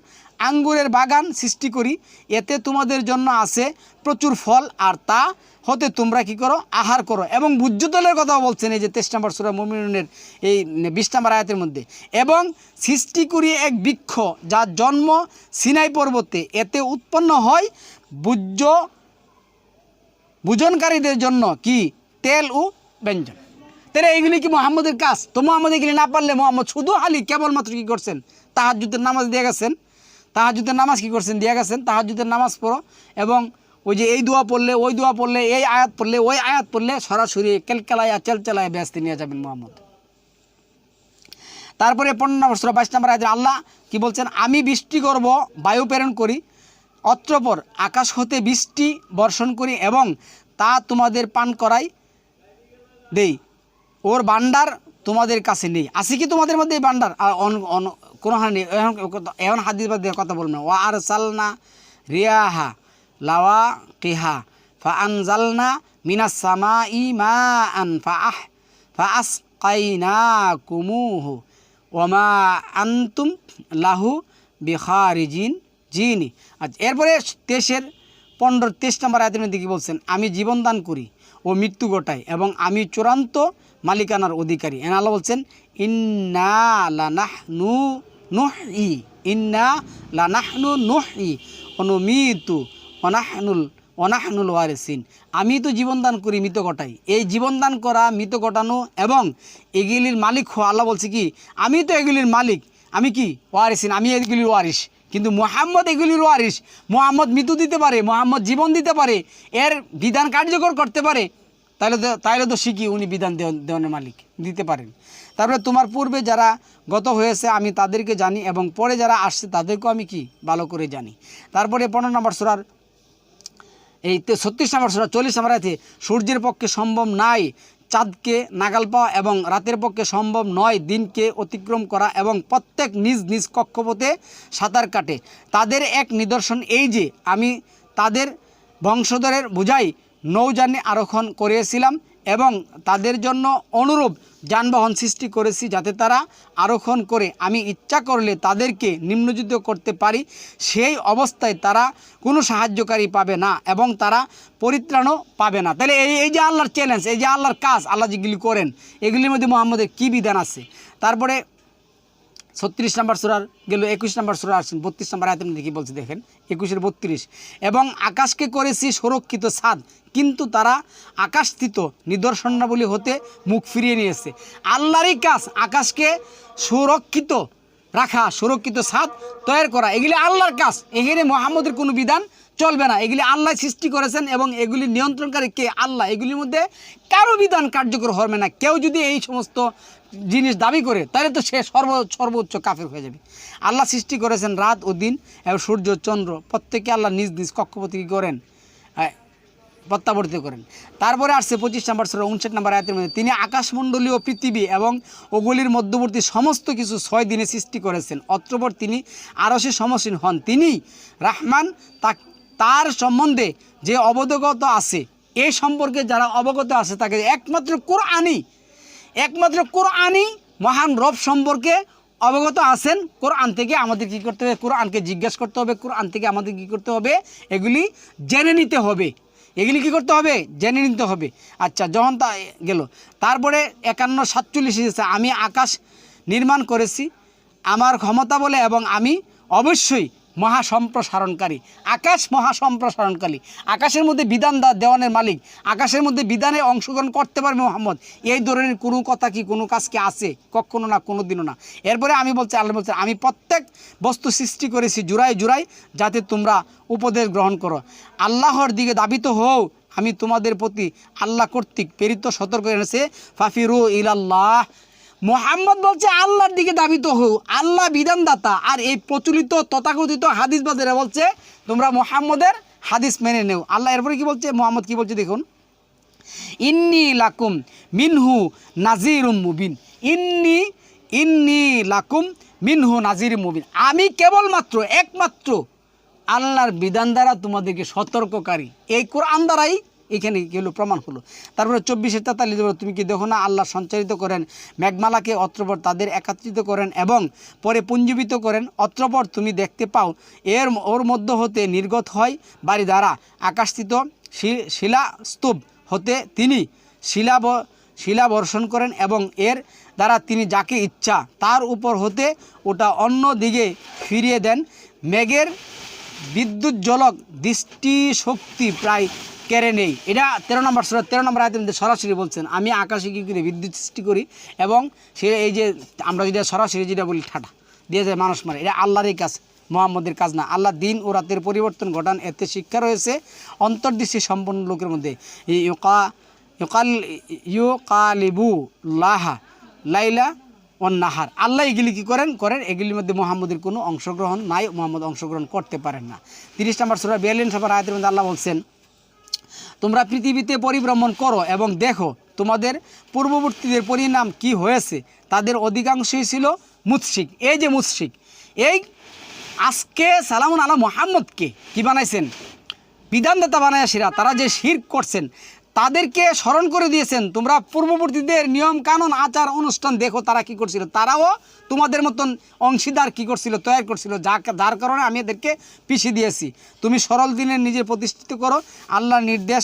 আঙ্গুরের বাগান সৃষ্টি করি, এতে তোমাদের জন্য আছে প্রচুর ফল, আর তা হতে তোমরা কি করো? আহার করো। এবং ভূজ্যতলের কথা বলছেন এই যে 23 নম্বর সূরা মুমিনুনের এই 20 নম্বর আয়াতের মধ্যে, এবং সৃষ্টি করি এক বৃক্ষ যার জন্ম সিনাই পর্বতে, এতে উৎপন্ন হয় ভোজনকারীদের জন্য কি তেল ও ব্যঞ্জন। তাহলে এইগুলি কি মুহাম্মদের কাজ? তো মুহাম্মদ এগুলি না পারলে মুহাম্মদ শুধু খালি কেবলমাত্র কী করছেন? তাহাজ্জুদের নামাজ দিয়ে গেছেন। তাহাজ্জুদের নামাজ কী করছেন? দিয়ে গেছেন। তাহাজ্জুদের নামাজ পড়ো এবং ওই যে এই দোয়া পড়লে, ওই দোয়া পড়লে, এই আয়াত পড়লে, ওই আয়াত পড়লে সরাসরি কেলকেলায়া চেলচেলায় ব্যস্ত নিয়ে যাবেন মুহাম্মদ। তারপরে 15 নম্বর সূরা 22 নম্বর আয়াতে আল্লাহ কি বলছেন? আমি বৃষ্টি করব, বায়ু প্রেরণ করি, অতঃপর আকাশ হতে বৃষ্টি বর্ষণ করি এবং তা তোমাদের পান করাই দেই। ওর ভান্ডার তোমাদের কাছে নেই। আছে কি তোমাদের মধ্যে এই ভান্ডার? আর কোনো হানি নেই। এখন হাদিস দিয়ে কথা বলবেন। ওয়া আরসালনা রিয়াহা লাওয়া কিহা ফা আনজালনা মিনাস সামাই মাআন ফা আসকাইনাকুমুহু ওয়া মা আনতুম লাহু বিখারিজিন জিনি। আচ্ছা, এরপরে 23 নম্বর আয়াতের মধ্যে কি বলছেন? আমি জীবন দান করি ও মৃত্যু ঘটাই এবং আমি চূড়ান্ত মালিকানার অধিকারী। আল্লাহ বলছেন, ইন্না লানাহনু নুহয়ি ওয়া নুমীতু ওয়া নাহনুল ওয়ারিসিন। আমি তো জীবন দান করি, মৃত ঘটাই। এই জীবন দান করা, মৃত ঘটানো এবং এগুলির মালিক হওয়া, আল্লাহ বলছে কি আমি তো এগুলির মালিক, আমি কি ওয়ারিসিন, আমি এগুলির ওয়ারিস। কিন্তু মুহাম্মদ এগুলির ওয়ারিস। মুহাম্মদ মৃত্যু দিতে পারে, মুহাম্মদ জীবন দিতে পারে, এর বিধান কার্যকর করতে পারে। তাইলে তো শিখি উনি বিধান দেওয়ানের মালিক, দিতে পারেন। তারপরে তোমার পূর্বে যারা গত হয়েছে আমি তাদেরকে জানি এবং পরে যারা আসছে তাদেরকেও আমি কি ভালো করে জানি। তারপরে 15 নম্বর সূরার এই 36 নম্বর সূরা 40 নম্বর আয়াতে সূর্যের পক্ষে সম্ভব নাই চাঁদকে নাগাল পাওয়া এবং রাতের পক্ষে সম্ভব নয় দিনকে অতিক্রম করা এবং প্রত্যেক নিজ নিজ কক্ষপথে সাঁতার কাটে। তাদের এক নিদর্শন এই যে আমি তাদের বংশধরের বোঝাই নৌযানে আরোহণ করিয়েছিলাম এবং তাদের জন্য অনুরূপ যানবাহন সৃষ্টি করেছি যাতে তারা আরোহণ করে আমি ইচ্ছা করলে তাদেরকে নিম্নযুদ্ধ করতে পারি। সেই অবস্থায় তারা কোনো সাহায্যকারী পাবে না এবং তারা পরিত্রাণও পাবে না। তাহলে এই যে আল্লাহর চ্যালেঞ্জ, এই যে আল্লাহর কাজ, আল্লাহ যেগুলি করেন এগুলির মধ্যে মুহাম্মদের কী বিধান আছে। তারপরে 36 নম্বর সূরার গেল, 21 নম্বর সূরা আসছেন 32 নম্বর আয়াতের মধ্যে কী বলছে দেখেন, 21-32, এবং আকাশকে করেছি সুরক্ষিত ছাদ কিন্তু তারা আকাশস্থিত নিদর্শনাবলী হতে মুখ ফিরিয়ে নিয়েছে। আল্লাহরই কাজ আকাশকে সুরক্ষিত রাখা, সুরক্ষিত ছাদ তৈরি করা, এগুলি আল্লাহর কাজ। এখানে মুহাম্মদের কোনো বিধান চলবে না। এগুলি আল্লাহ সৃষ্টি করেছেন এবং এগুলি নিয়ন্ত্রণকারী কে? আল্লাহ। এগুলির মধ্যে কারো বিধান কার্যকর হবে না। কেউ যদি এই সমস্ত জিনিস দাবি করে তাহলে তো সে সর্বোচ্চ কাফের হয়ে যাবে। আল্লাহ সৃষ্টি করেছেন রাত ও দিন এবং সূর্য চন্দ্র, প্রত্যেকে আল্লাহ নিজ নিজ কক্ষপথে কী করেন, প্রত্যাবর্তিত করেন। তারপরে আসছে 25 নম্বর সূরা 59 নম্বর আয়াতের মধ্যে, তিনি আকাশমণ্ডলীয় পৃথিবী এবং ওগুলির মধ্যবর্তী সমস্ত কিছু 6 দিনে সৃষ্টি করেছেন। অতঃপর তিনি আরশে সমসীন হন। তিনি রাহমান, তার সম্বন্ধে যে অবগত আছে, এই সম্পর্কে যারা অবগত আছে তাকে একমাত্র কোরআনই মহান রব সম্পর্কে অবগত আছেন। কোরআন থেকে আমাদের কী করতে হবে? কোরআনকে জিজ্ঞাসা করতে হবে, কোরআন থেকে আমাদের কী করতে হবে? এগুলি জেনে নিতে হবে। এগুলি কী করতে হবে? জেনে নিতে হবে। আচ্ছা, যখন তা গেল, তারপরে 51-47 আমি আকাশ নির্মাণ করেছি আমার ক্ষমতা বলে এবং আমি অবশ্যই মহাসম্প্রসারণকারী। আকাশ মহাসম্প্রসারণকারী, আকাশের মধ্যে বিধান দেওয়ানের মালিক, আকাশের মধ্যে বিধানে অংশগ্রহণ করতে পারবে মুহাম্মদ। এই ধরনের কোনো কথা কি, কোনো কাজ কি আছে? কখনো না, কোনো দিনও না। এরপরে আমি বলছি, আল্লাহ বলছে, আমি প্রত্যেক বস্তু সৃষ্টি করেছি জুড়াই জুড়াই যাতে তোমরা উপদেশ গ্রহণ করো। আল্লাহর দিকে দাবিত হও, আমি তোমাদের প্রতি আল্লাহ কর্তৃক প্রেরিত সতর্ক এনেছে। ফাফিরু ইলাল্লাহ। মুহাম্মদ বলছে আল্লাহর দিকে দাবিত হও, আল্লাহ বিধানদাতা। আর এই প্রচলিত তথাকথিত হাদিসবাদেরা বলছে তোমরা মুহাম্মদের হাদিস মেনে নেও। আল্লাহ এরপরে কি বলছে, মুহাম্মদ কি বলছে দেখুন, ইন্নী লাকুম মিনহু নাজিরুম মুবিন। ইন্নী লাকুম মিনহু নাজিরুম মুবিন। আমি কেবলমাত্র একমাত্র আল্লাহর বিধান দ্বারা তোমাদেরকে সতর্ককারী। এই কোরআন দ্বারাই এখানে গেল প্রমাণ হলো। তারপরে 24-43 তুমি কি দেখো না, আল্লাহ সঞ্চারিত করেন মেঘমালাকে, অতঃপর তাদের একত্রিত করেন এবং পরে পুঞ্জীবিত করেন। অতঃপর তুমি দেখতে পাও ওর মধ্য হতে নির্গত হয় বাড়ি দ্বারা আকাশস্থিত শিলাস্তূপ হতে তিনি শিলা বর্ষণ করেন এবং এর দ্বারা তিনি যাকে ইচ্ছা তার উপর হতে ওটা অন্য দিকে ফিরিয়ে দেন। মেঘের বিদ্যুৎ জলক দৃষ্টিশক্তি প্রায় কেড়ে নেই। এটা 13 নম্বর সূরা 13 নম্বর আয়াতের মধ্যে সরাসরি বলছেন, আমি আকাশে কী করে বিদ্যুৎ সৃষ্টি করি এবং সে এই যে আমরা যেটা সরাসরি যেটা বলি ঠাটা দিয়ে যায় মানুষ মারে, এটা আল্লাহরই কাজ, মুহাম্মদের কাজ না। আল্লাহ দিন ও রাতের পরিবর্তন ঘটান, এতে শিক্ষা রয়েছে অন্তর্দৃষ্টি সম্পন্ন লোকের মধ্যে। ইউকালিবু লাহা লাইলা নাহার। আল্লাহ এগুলি কী করেন, এগুলির মধ্যে মুহাম্মদের কোনো অংশগ্রহণ নাই, মুহাম্মদ অংশগ্রহণ করতে পারেন না। 30 নম্বর সূরা 42 নম্বর আয়াতের মধ্যে আল্লাহ বলছেন, তোমরা পৃথিবীতে পরিভ্রমণ করো এবং দেখো তোমাদের পূর্ববর্তীদের পরিণাম কি হয়েছে। তাদের অধিকাংশই ছিল মুশরিক। এই যে মুশরিক, এই আজকে সালামুন আলা মুহাম্মদকে কি বানাইছেন? বিধানদাতা বানায়াসীরা, তারা যে শিরক করছেন তাদেরকে স্মরণ করে দিয়েছেন, তোমরা পূর্ববর্তীদের নিয়ম কানুন আচার অনুষ্ঠান দেখো তারা কি করছিল। তারাও তোমাদের মতন অংশীদার কি করছিল, তৈরি করছিল, যার কারণে আমি এদেরকে পিছিয়ে দিয়েছি। তুমি সরল দিনের নিজে প্রতিষ্ঠিত করো। আল্লাহর নির্দেশ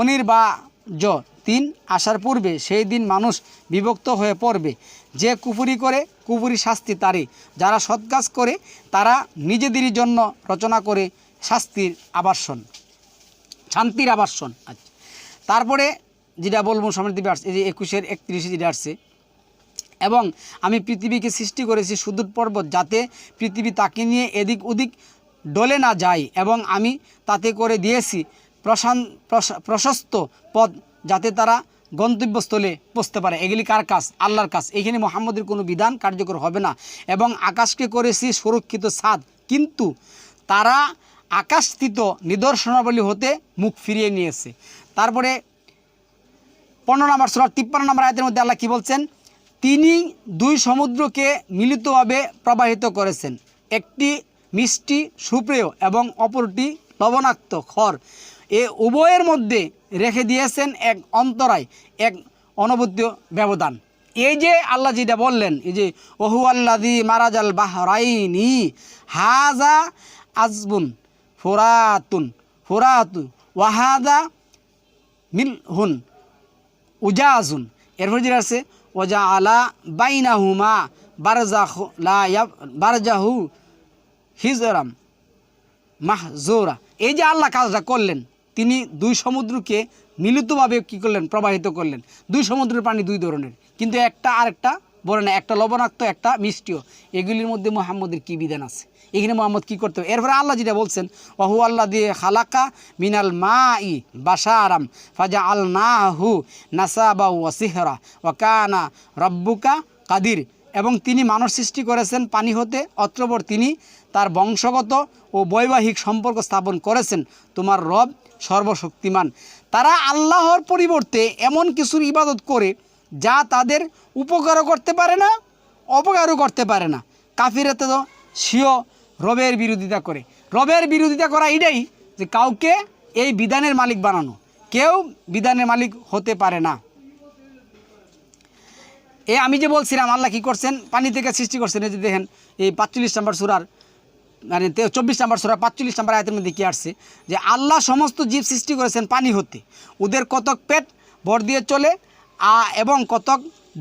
অনির্বার্য দিন আসার পূর্বে সেই দিন মানুষ বিভক্ত হয়ে পড়বে। যে কুফরি করে কুফরি শাস্তি তারই, যারা সৎ কাজ করে তারা নিজেদেরই জন্য রচনা করে শান্তির আবাসন। আচ্ছা, তারপরে যেটা বলবো সমৃদ্ধি আসছে, এই যে 21-31 যেটা আসছে, এবং আমি পৃথিবীকে সৃষ্টি করেছি সুদূর পর্বত যাতে পৃথিবী তাকে নিয়ে এদিক ওদিক ডলে না যায় এবং আমি তাতে করে দিয়েছি প্রশস্ত পথ যাতে তারা গন্তব্যস্থলে পৌঁছতে পারে। এগুলি কার কাজ? আল্লাহর কাজ। এখানে মুহাম্মদের কোনো বিধান কার্যকর হবে না। এবং আকাশকে করেছি সুরক্ষিত ছাদ কিন্তু তারা আকাশস্থিত নিদর্শনাবলী হতে মুখ ফিরিয়ে নিয়েছে। তারপরে 15 নম্বর সূরা 53 নম্বর আয়াতের মধ্যে আল্লাহ কি বলছেন, তিনি দুই সমুদ্রকে মিলিতভাবে প্রবাহিত করেছেন, একটি মিষ্টি সুপ্রেয় এবং অপরটি লবণাক্ত খর। এ উভয়ের মধ্যে রেখে দিয়েছেন এক অন্তরায়, এক অনবদ্য ব্যবধান। এই যে আল্লাহ যেটা বললেন, এই যে ওহু আল্লাযী মারাজাল বাহরাইনি হাজা আজবুন ফুরাতু ওয়াহাদা মিলহুন উজাজুন, এরপর যেটা আছে ওজা আলা বাইনাহুমা বারজাহু হিজরাম মাহজোরা। এই যে আল্লাহ কাজটা করলেন, তিনি দুই সমুদ্রকে মিলিতভাবে কী করলেন, প্রবাহিত করলেন। দুই সমুদ্রের পানি দুই ধরনের, কিন্তু একটা আরেকটা বলে না, একটা লবণাক্ত একটা মিষ্টিও। এগুলির মধ্যে মুহাম্মদের কী বিধান আছে, এখানে মোহাম্মদ কী করতে হবে? এরপরে আল্লাহ যেটা বলছেন ওহু আল্লাহ দিয়ে খালাকা মিনাল মা ই বাসারাম ফাজা আল নাহু নাসাবা ওয়া সিহরা ওয়া কানা রব্বুকা কাদির, এবং তিনি মানুষ সৃষ্টি করেছেন পানি হতে, অতঃপর তিনি তার বংশগত ও বৈবাহিক সম্পর্ক স্থাপন করেছেন, তোমার রব সর্বশক্তিমান। তারা আল্লাহর পরিবর্তে এমন কিছুর ইবাদত করে যা তাদের উপকারও করতে পারে না, অপকারও করতে পারে না। কাফিরাতে তো স্বীয় রবের বিরোধিতা করে। রবের বিরোধিতা করা এটাই যে কাউকে এই বিধানের মালিক বানানো, কেউ বিধানের মালিক হতে পারে না। আমি যে বলছিলাম আল্লাহ কী করছেন, পানি থেকে সৃষ্টি করছেন। এই যে দেখেন এই 45 নম্বর সূরার মানে 24 নম্বর সূরা 45 নম্বর আয়াতের মধ্যে কী আসছে যে আল্লাহ সমস্ত জীব সৃষ্টি করেছেন পানি হতে, ওদের কতক পেট ভর দিয়ে চলে এবং কতক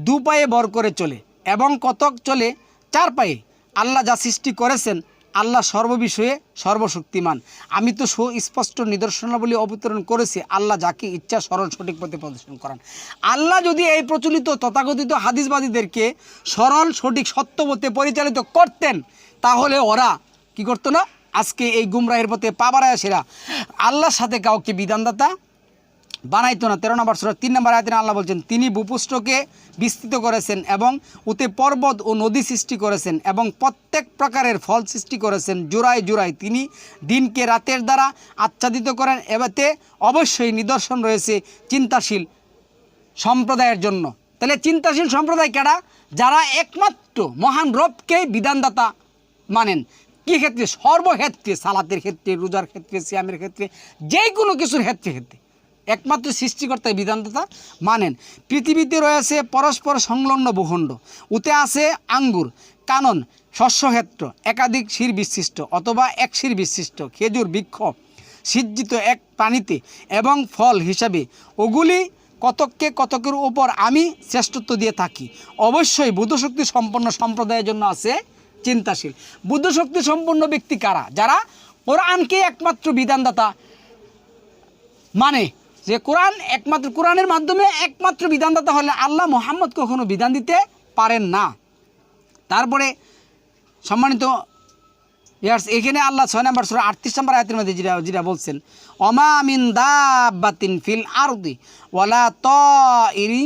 দু পায়ে ভর করে চলে এবং কতক চলে 4 পায়ে। আল্লাহ যা সৃষ্টি করেছেন, আল্লাহ সর্ববিষয়ে সর্বশক্তিমান। আমি তো সুস্পষ্ট নিদর্শনাবলী অবতরণ করেছি, আল্লাহ যাকে ইচ্ছা সরল সঠিক পথে প্রদর্শন করান। আল্লাহ যদি এই প্রচলিত তথাকথিত হাদিসবাদীদেরকে সরল সঠিক সত্য পথে পরিচালিত করতেন, তাহলে ওরা কি করতো না, আজকে এই গুমরাহের পথে পা বাড়ায় সেরা আল্লাহর সাথে কাউকে বিধানদাতা বানাইতো না। 13 নম্বর সূরা 3 নম্বর আয়াতে আল্লাহ বলছেন, তিনি ভূপৃষ্ঠকে বিস্তৃত করেছেন এবং উতে পর্বত ও নদী সৃষ্টি করেছেন এবং প্রত্যেক প্রকারের ফল সৃষ্টি করেছেন জোড়ায় জোড়ায়। তিনি দিনকে রাতের দ্বারা আচ্ছাদিত করেন। এবারে অবশ্যই নিদর্শন রয়েছে চিন্তাশীল সম্প্রদায়ের জন্য। তাহলে চিন্তাশীল সম্প্রদায় কারা? যারা একমাত্র মহান রবকে বিধানদাতা মানেন। কী ক্ষেত্রে? সর্বক্ষেত্রে, সালাতের ক্ষেত্রে, রোজার ক্ষেত্রে, সিয়ামের ক্ষেত্রে, যে কোনো কিছুর ক্ষেত্রে একমাত্র সৃষ্টিকর্তা বিধানদাতা মানেন। পৃথিবীতে রয়েছে পরস্পর সংলগ্ন ভূখণ্ড, উতে আছে আঙ্গুর, কানন, শস্যক্ষেত্র, একাধিক শির বিশিষ্ট অথবা এক শির বিশিষ্ট খেজুর বৃক্ষ সিজ্জিত এক পানিতে এবং ফল হিসাবে ওগুলি কতককে কতকের উপর আমি শ্রেষ্ঠত্ব দিয়ে থাকি। অবশ্যই বুদ্ধশক্তি সম্পন্ন সম্প্রদায়ের জন্য আছে চিন্তাশীল। বুদ্ধশক্তি সম্পন্ন ব্যক্তি কারা? যারা কোরআনকে একমাত্র বিধানদাতা মানে, যে কোরআন একমাত্র, কোরআনের মাধ্যমে একমাত্র বিধানদাতা হলে আল্লাহ মুহাম্মদ কখনো বিধান দিতে পারেন না। তারপরে সম্মানিত এখানে আল্লাহ 6 নম্বর সূরা 38 নম্বর আয়াতের মধ্যে যেটা বলছেন, ওমা মিন দাব্বাতিন ফিল আরদি ওয়ালা তাইরি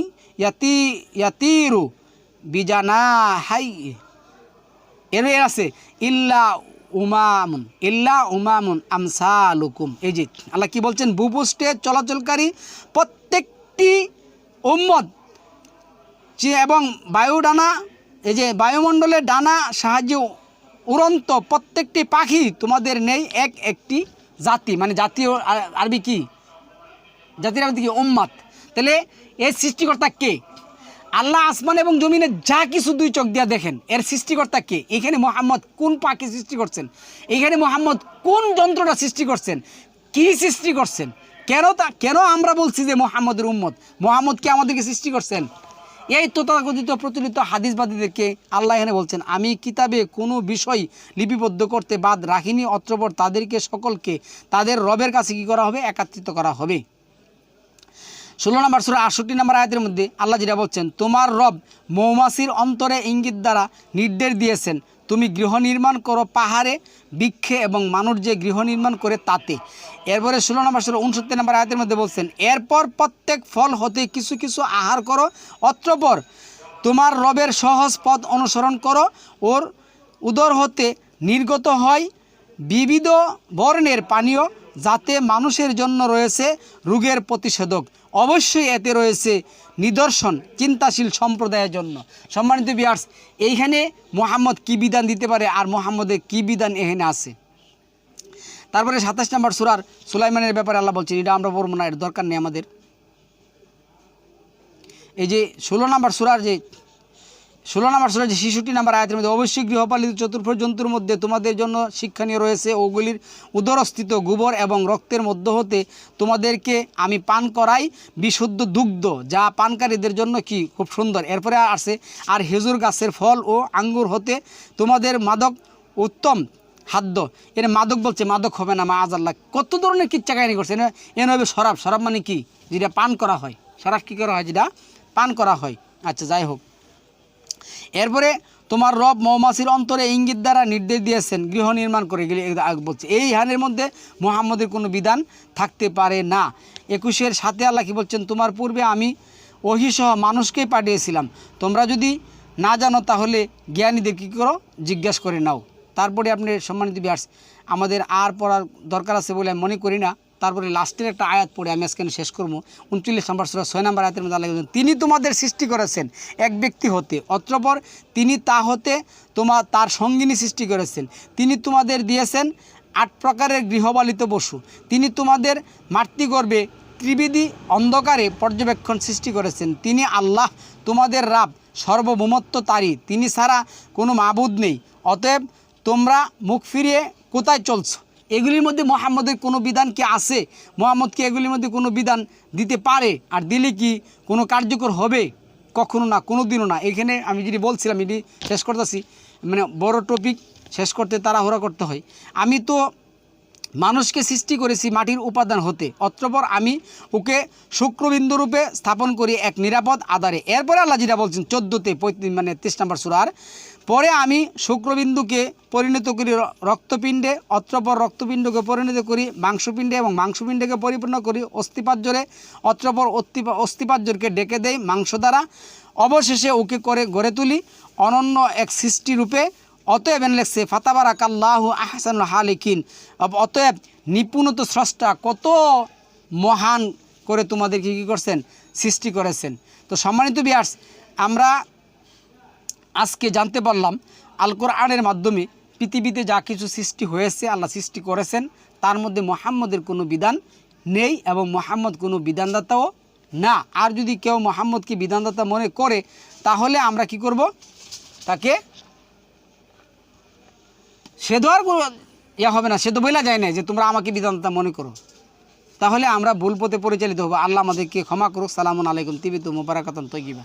ইয়াতিরু বিজানাহাই, এর আছে ইল্লা উমামুন আমসালুকুম। এই যে আল্লাহ কি বলছেন, ভূপৃষ্ঠে চলাচলকারী প্রত্যেকটি উম্মত এবং বায়ুডানা, এই যে বায়ুমণ্ডলের ডানা সাহায্যে উড়ন্ত প্রত্যেকটি পাখি তোমাদের নেই এক একটি জাতি, মানে জাতীয় আরবি কি, জাতির আরবি কি? উম্মাত। তাহলে এর সৃষ্টিকর্তা কে? আল্লাহ আসমান এবং জমিনে যা কিছু দুই চোখ দিয়া দেখেন, এর সৃষ্টিকর্তা কে? এখানে মোহাম্মদ কোন পাখি সৃষ্টি করছেন? এখানে মোহাম্মদ কোন যন্ত্রটা সৃষ্টি করছেন? কি সৃষ্টি করছেন? কেন আমরা বলছি যে মোহাম্মদের উম্মত? মোহাম্মদ কে আমাদেরকে সৃষ্টি করছেন? এই তথাকথিত প্রচলিত হাদিসবাদীদেরকে আল্লাহ এখানে বলছেন, আমি কিতাবে কোনো বিষয় লিপিবদ্ধ করতে বাদ রাখিনি, অতঃপর তাদেরকে সকলকে তাদের রবের কাছে কী করা হবে? একত্রিত করা হবে। 16 নম্বর সূরা 68 নম্বর আয়াতের মধ্যে আল্লাহ যেটা বলছেন, তোমার রব মৌমাছির অন্তরে ইঙ্গিত দ্বারা নির্দেশ দিয়েছেন, তুমি গৃহ নির্মাণ করো পাহাড়ে, বৃক্ষে এবং মানুষ যে গৃহ নির্মাণ করে তাতে। এরপরে 16 নম্বর সূরা 69 নম্বর আয়াতের মধ্যে বলছেন, এরপর প্রত্যেক ফল হতে কিছু কিছু আহার করো, অতঃপর তোমার রবের সহজ পথ অনুসরণ করো। ওর উদর হতে নির্গত হয় বিবিধ বর্ণের পানীয়, যাতে মানুষের জন্য রয়েছে রোগের প্রতিষেধক। অবশ্যই এতে রয়েছে নিদর্শন চিন্তাশীল সম্প্রদায়ের জন্য। সম্মানিত ভিউয়ার্স, এইখানে মোহাম্মদ কী বিধান দিতে পারে আর মোহাম্মদের কী বিধান এখানে আছে? তারপরে 27 নম্বর সূরার সুলাইমানের ব্যাপারে আল্লাহ বলছেন, এটা আমরা পড়ব না, এর দরকার নেই আমাদের। এই যে 16 নম্বর সূরার যে 66 নম্বর আয়াতের মধ্যে, অবশ্যই গৃহপালিত চতুর্ভুজ জন্তুর মধ্যে তোমাদের জন্য শিক্ষণীয় রয়েছে, ওগুলির উদরস্থিত গোবর এবং রক্তের মধ্য হতে তোমাদেরকে আমি পান করাই বিশুদ্ধ দুগ্ধ, যা পানকারীদের জন্য কি খুব সুন্দর। এরপরে আসে, আর খেজুর গাছের ফল ও আঙ্গুর হতে তোমাদের মাদক উত্তম খাদ্য। এর মাদক বলছে, মাদক হবে না, মাআযাল্লাহ। কত ধরনের কিচ্ছা কাহিনী করছে। এনে হবে শরাব। শরাব মানে কি? যেটা পান করা হয়। শরাব কী করা হয়? যেটা পান করা হয়। আচ্ছা, যাই হোক। এরপরে তোমার রব মৌমাছির অন্তরে ইঙ্গিত দ্বারা নির্দেশ দিয়েছেন গৃহ নির্মাণ করে গেলে বলছে। এই হানের মধ্যে মুহাম্মদের কোনো বিধান থাকতে পারে না। 21-এর সাথে আল্লাহ কি বলছেন, তোমার পূর্বে আমি ওহীসহ মানুষকেই পাঠিয়েছিলাম, তোমরা যদি না জানো তাহলে জ্ঞানীদের কী করো, জিজ্ঞাসা করে নাও। তারপরে আপনি সম্মানিত ভিউয়ার্স, আমাদের আর পড়ার দরকার আছে বলে আমি মনে করি না। তারপরে লাস্টের একটা আয়াত পড়ে আমি আজকে শেষ করবো। 39 নম্বর সূরা 6 নম্বর আয়াতের মধ্যে আল্লাহ বলেন, তিনি তোমাদের সৃষ্টি করেছেন এক ব্যক্তি হতে, অতঃপর তিনি তা হতে তার সঙ্গিনী সৃষ্টি করেছেন। তিনি তোমাদের দিয়েছেন 8 প্রকারের গৃহপালিত পশু। তিনি তোমাদের মাতৃগর্ভে ত্রিবিধি অন্ধকারে পর্যবেক্ষণ সৃষ্টি করেছেন। তিনি আল্লাহ তোমাদের রাব, সর্বভৌমত্ব তারই, তিনি ছাড়া কোনো মাবুদ নেই। অতএব তোমরা মুখ ফিরিয়ে কোথায় চলছো? এগুলির মধ্যে মুহাম্মদের কোনো বিধান কি আছে? মুহাম্মদ কি এগুলির মধ্যে কোনো বিধান দিতে পারে? আর দিলে কি কোনো কার্যকর হবে? কখনো না, কোনো দিনও না। এখানে আমি যেটি বলছিলাম, এটি শেষ করতেছি। মানে বড় টপিক শেষ করতে তাড়াহুড়া করতে হয়। আমি তো মানুষকে সৃষ্টি করেছি মাটির উপাদান হতে, অতঃপর আমি ওকে শুক্রবিন্দু রূপে স্থাপন করি এক নিরাপদ আধারে। এরপরে আল্লাহ যেটা বলছেন 14-তে 33 নম্বর সূরার, পরে আমি শুক্রবিন্দুকে পরিণত করি রক্তপিণ্ডে, অতঃপর রক্তপিণ্ডকে পরিণত করি মাংসপিণ্ডে এবং মাংসপিণ্ডকে পরিপূর্ণ করি অস্থিপাজ্জরে, অতঃপর অস্থিপাজ্জরকে ডেকে দেই মাংস দ্বারা, অবশেষে ওকে করে গড়ে তুলি অনন্য এক সৃষ্টিরূপে। অতএব লেখছে ফাতাবারাকাল্লাহু আহসানুল খালিকিন, অতএব নিপুণত স্রষ্টা কত মহান করে তোমাদেরকে কী করছেন, সৃষ্টি করেছেন। তো সম্মানিত ভিউয়ার্স, আমরা আজকে জানতে পারলাম আল কোরআনের মাধ্যমে পৃথিবীতে যা কিছু সৃষ্টি হয়েছে, আল্লাহ সৃষ্টি করেছেন, তার মধ্যে মুহাম্মদের কোনো বিধান নেই এবং মুহাম্মদ কোনো বিধানদাতাও না। আর যদি কেউ মুহাম্মদকে বিধানদাতা মনে করে, তাহলে আমরা কি করব, তাকে সে তো আর ইয়া হবে না, সে তো বলা যায় না যে তোমরা আমাকে বিধানদাতা মনে করো। তাহলে আমরা ভুল পথে পরিচালিত হবো। আল্লাহ আমাদেরকে ক্ষমা করুক। সালামুন আলাইকুম তিবিতু মুবারাকাতুন তয়্যিবা।